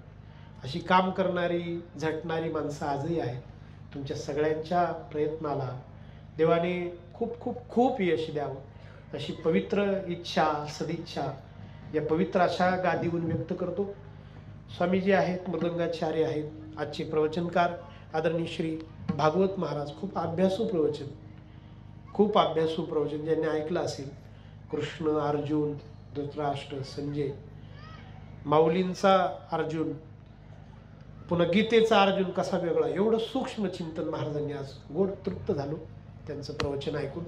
अशी काम करणारी झटणारी माणसं आजही आहेत. तुमच्या सगळ्यांच्या प्रयत्नाला देवाने खूप खूप खूप यश द्यावं अशी पवित्र इच्छा, सदिच्छा या पवित्र अशा गादीहून व्यक्त करतो. स्वामीजी आहेत, मृदंगाचार्य आहेत, आजचे प्रवचनकार आदरणीय श्री भागवत महाराज. खूप अभ्यासू प्रवचन ज्यांनी ऐकलं असेल. कृष्ण, अर्जुन, धृतराष्ट्र, संजय, माऊलींचा अर्जुन, पुन्हा गीतेचा अर्जुन कसा वेगळा, एवढं सूक्ष्म चिंतन महाराजांनी आज गोड तृप्त झालो त्यांचं प्रवचन ऐकून.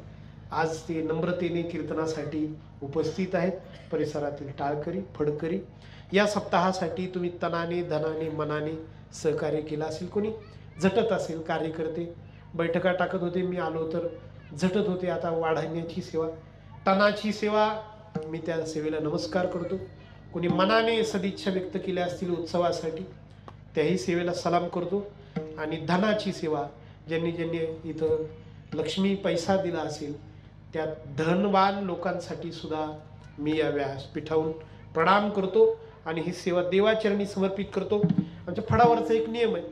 आज ते नम्रतेने कीर्तनासाठी उपस्थित आहेत. परिसरातील टाळकरी, फडकरी. या सप्ताहासाठी तुम्ही तनाने, धनाने, मनाने सहकार्य केलं असेल. कोणी झटत असेल, कार्यकर्ते बैठका टाकत होते, मी आलो तर झटत होते. आता वाढण्याची सेवा, तनाची सेवा, मी त्या सेवेला नमस्कार करतो. कोणी मनाने सदिच्छा व्यक्त केल्या असतील उत्सवासाठी, त्याही सेवेला सलाम करतो. आणि धनाची सेवा, ज्यांनी इथं लक्ष्मी पैसा दिला असेल त्या धनवान लोकांसाठी सुद्धा मी या व्यासपीठाहून प्रणाम करतो आणि ही सेवा देवाचरणी समर्पित करतो. आमच्या फडावरचा एक नियम आहे,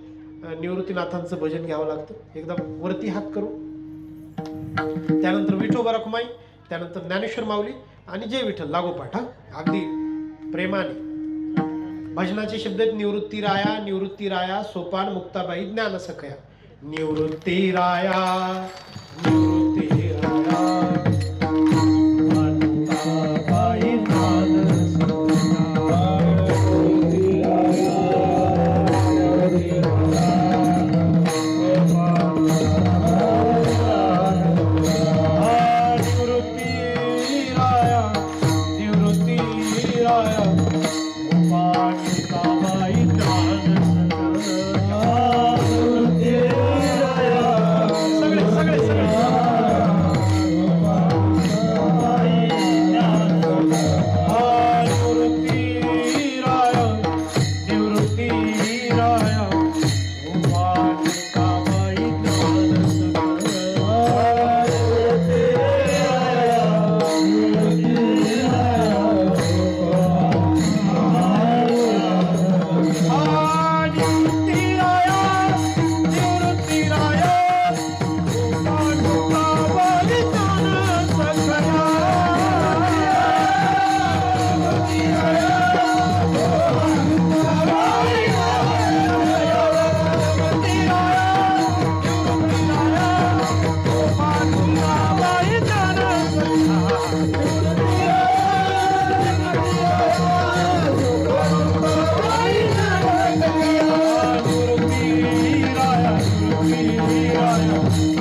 निवृत्तीनाथांचं भजन घ्यावं लागतं. एकदम वरती हात करू, त्यानंतर विठोबा रखुमाई, त्यानंतर ज्ञानेश्वर माऊली आणि जय विठ्ठल लागोपाठ. अगदी प्रेमाने भजनाचे शब्द आहेत. निवृत्ती राया सोपान मुक्ताबाई ज्ञान सखया. निवृत्ती राया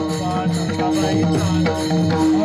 मुक्ताबाई ज्ञान Bye.